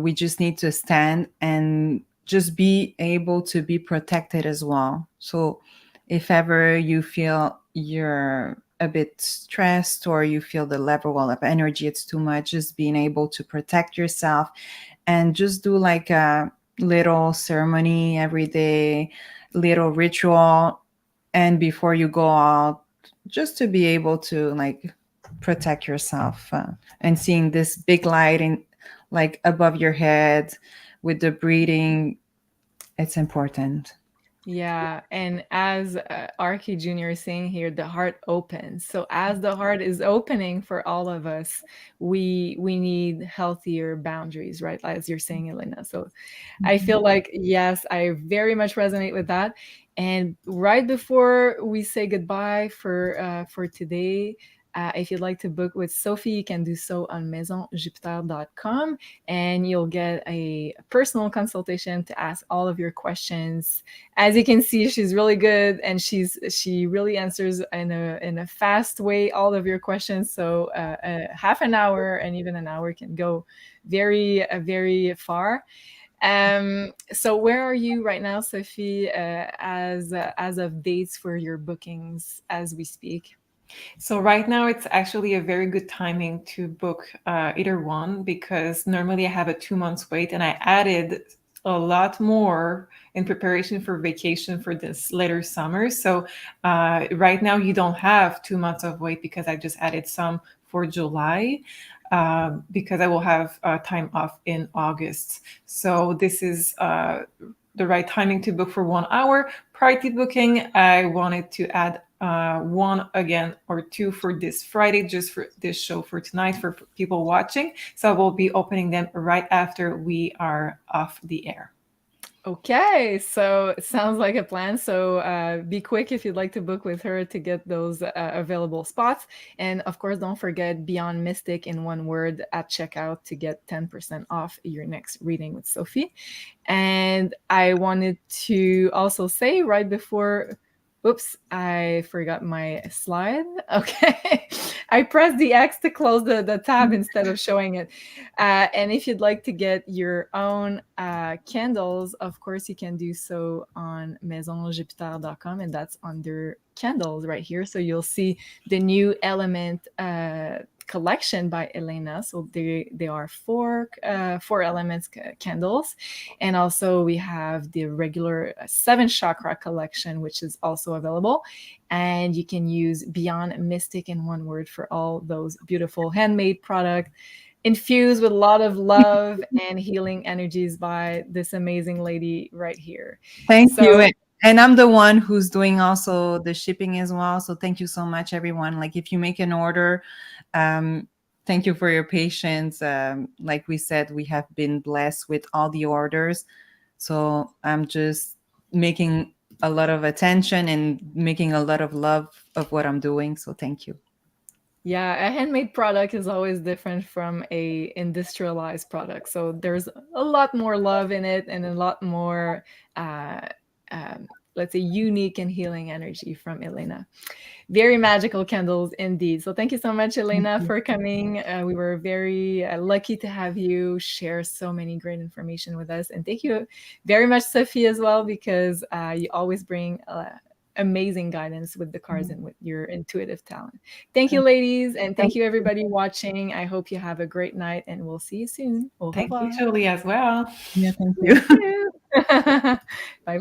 S2: we just need to stand and just be able to be protected as well. So if ever you feel you're a bit stressed or you feel the level of energy it's too much, just being able to protect yourself and just do like a little ceremony every day, little ritual, and before you go out, just to be able to like protect yourself, and seeing this big light in like above your head with the breathing, it's important.
S1: Yeah, and as Archie Jr. is saying here, the heart opens. So as the heart is opening for all of us, we need healthier boundaries, right? As you're saying, Elena. So I feel like, yes, I very much resonate with that. And right before we say goodbye for today, if you'd like to book with Sophie, you can do so on maisonjupiter.com, and you'll get a personal consultation to ask all of your questions. As you can see, she's really good, and she really answers in a fast way all of your questions. So half an hour and even an hour can go very far. So where are you right now, Sophie, as of dates for your bookings as we speak?
S3: So right now it's actually a very good timing to book either one, because normally I have a 2 months wait, and I added a lot more in preparation for vacation for this later summer. So right now you don't have 2 months of wait because I just added some for July, because I will have time off in August. So this is the right timing to book for 1 hour. Prior to booking, I wanted to add one again or two for this Friday, just for this show for tonight for people watching. So I will be opening them right after we are off the air.
S1: Okay, so it sounds like a plan. So be quick if you'd like to book with her to get those available spots. And of course, don't forget Beyond Mystic in one word at checkout to get 10% off your next reading with Sophie. And I wanted to also say right before, oops, I forgot my slide. Okay, I pressed the X to close the tab instead of showing it. And if you'd like to get your own candles, of course, you can do so on maisonjupiter.com, and that's under candles right here. So you'll see the new element collection by Elena. So they are four elements candles, and also we have the regular 7 chakra collection, which is also available. And you can use Beyond Mystic in one word for all those beautiful handmade products infused with a lot of love and healing energies by this amazing lady right here.
S2: Thank
S1: So-
S2: you. And I'm the one who's doing also the shipping as well. So thank you so much, everyone. Like if you make an order, thank you for your patience. Like we said, we have been blessed with all the orders. So I'm just making a lot of attention and making a lot of love of what I'm doing. So thank you.
S1: Yeah, a handmade product is always different from a industrialized product. So there's a lot more love in it and a lot more, let's say, unique and healing energy from Elena. Very magical candles indeed. So thank you so much, Elena, for coming. We were very lucky to have you share so many great information with us. And thank you very much, Sophie, as well, because you always bring amazing guidance with the cards and with your intuitive talent. Thank you, ladies, and thank you everybody watching. I hope you have a great night, and we'll see you soon. Au
S3: Thank
S1: revoir.
S3: you, Julie, as well.
S2: Yeah, thank you.
S1: Bye bye.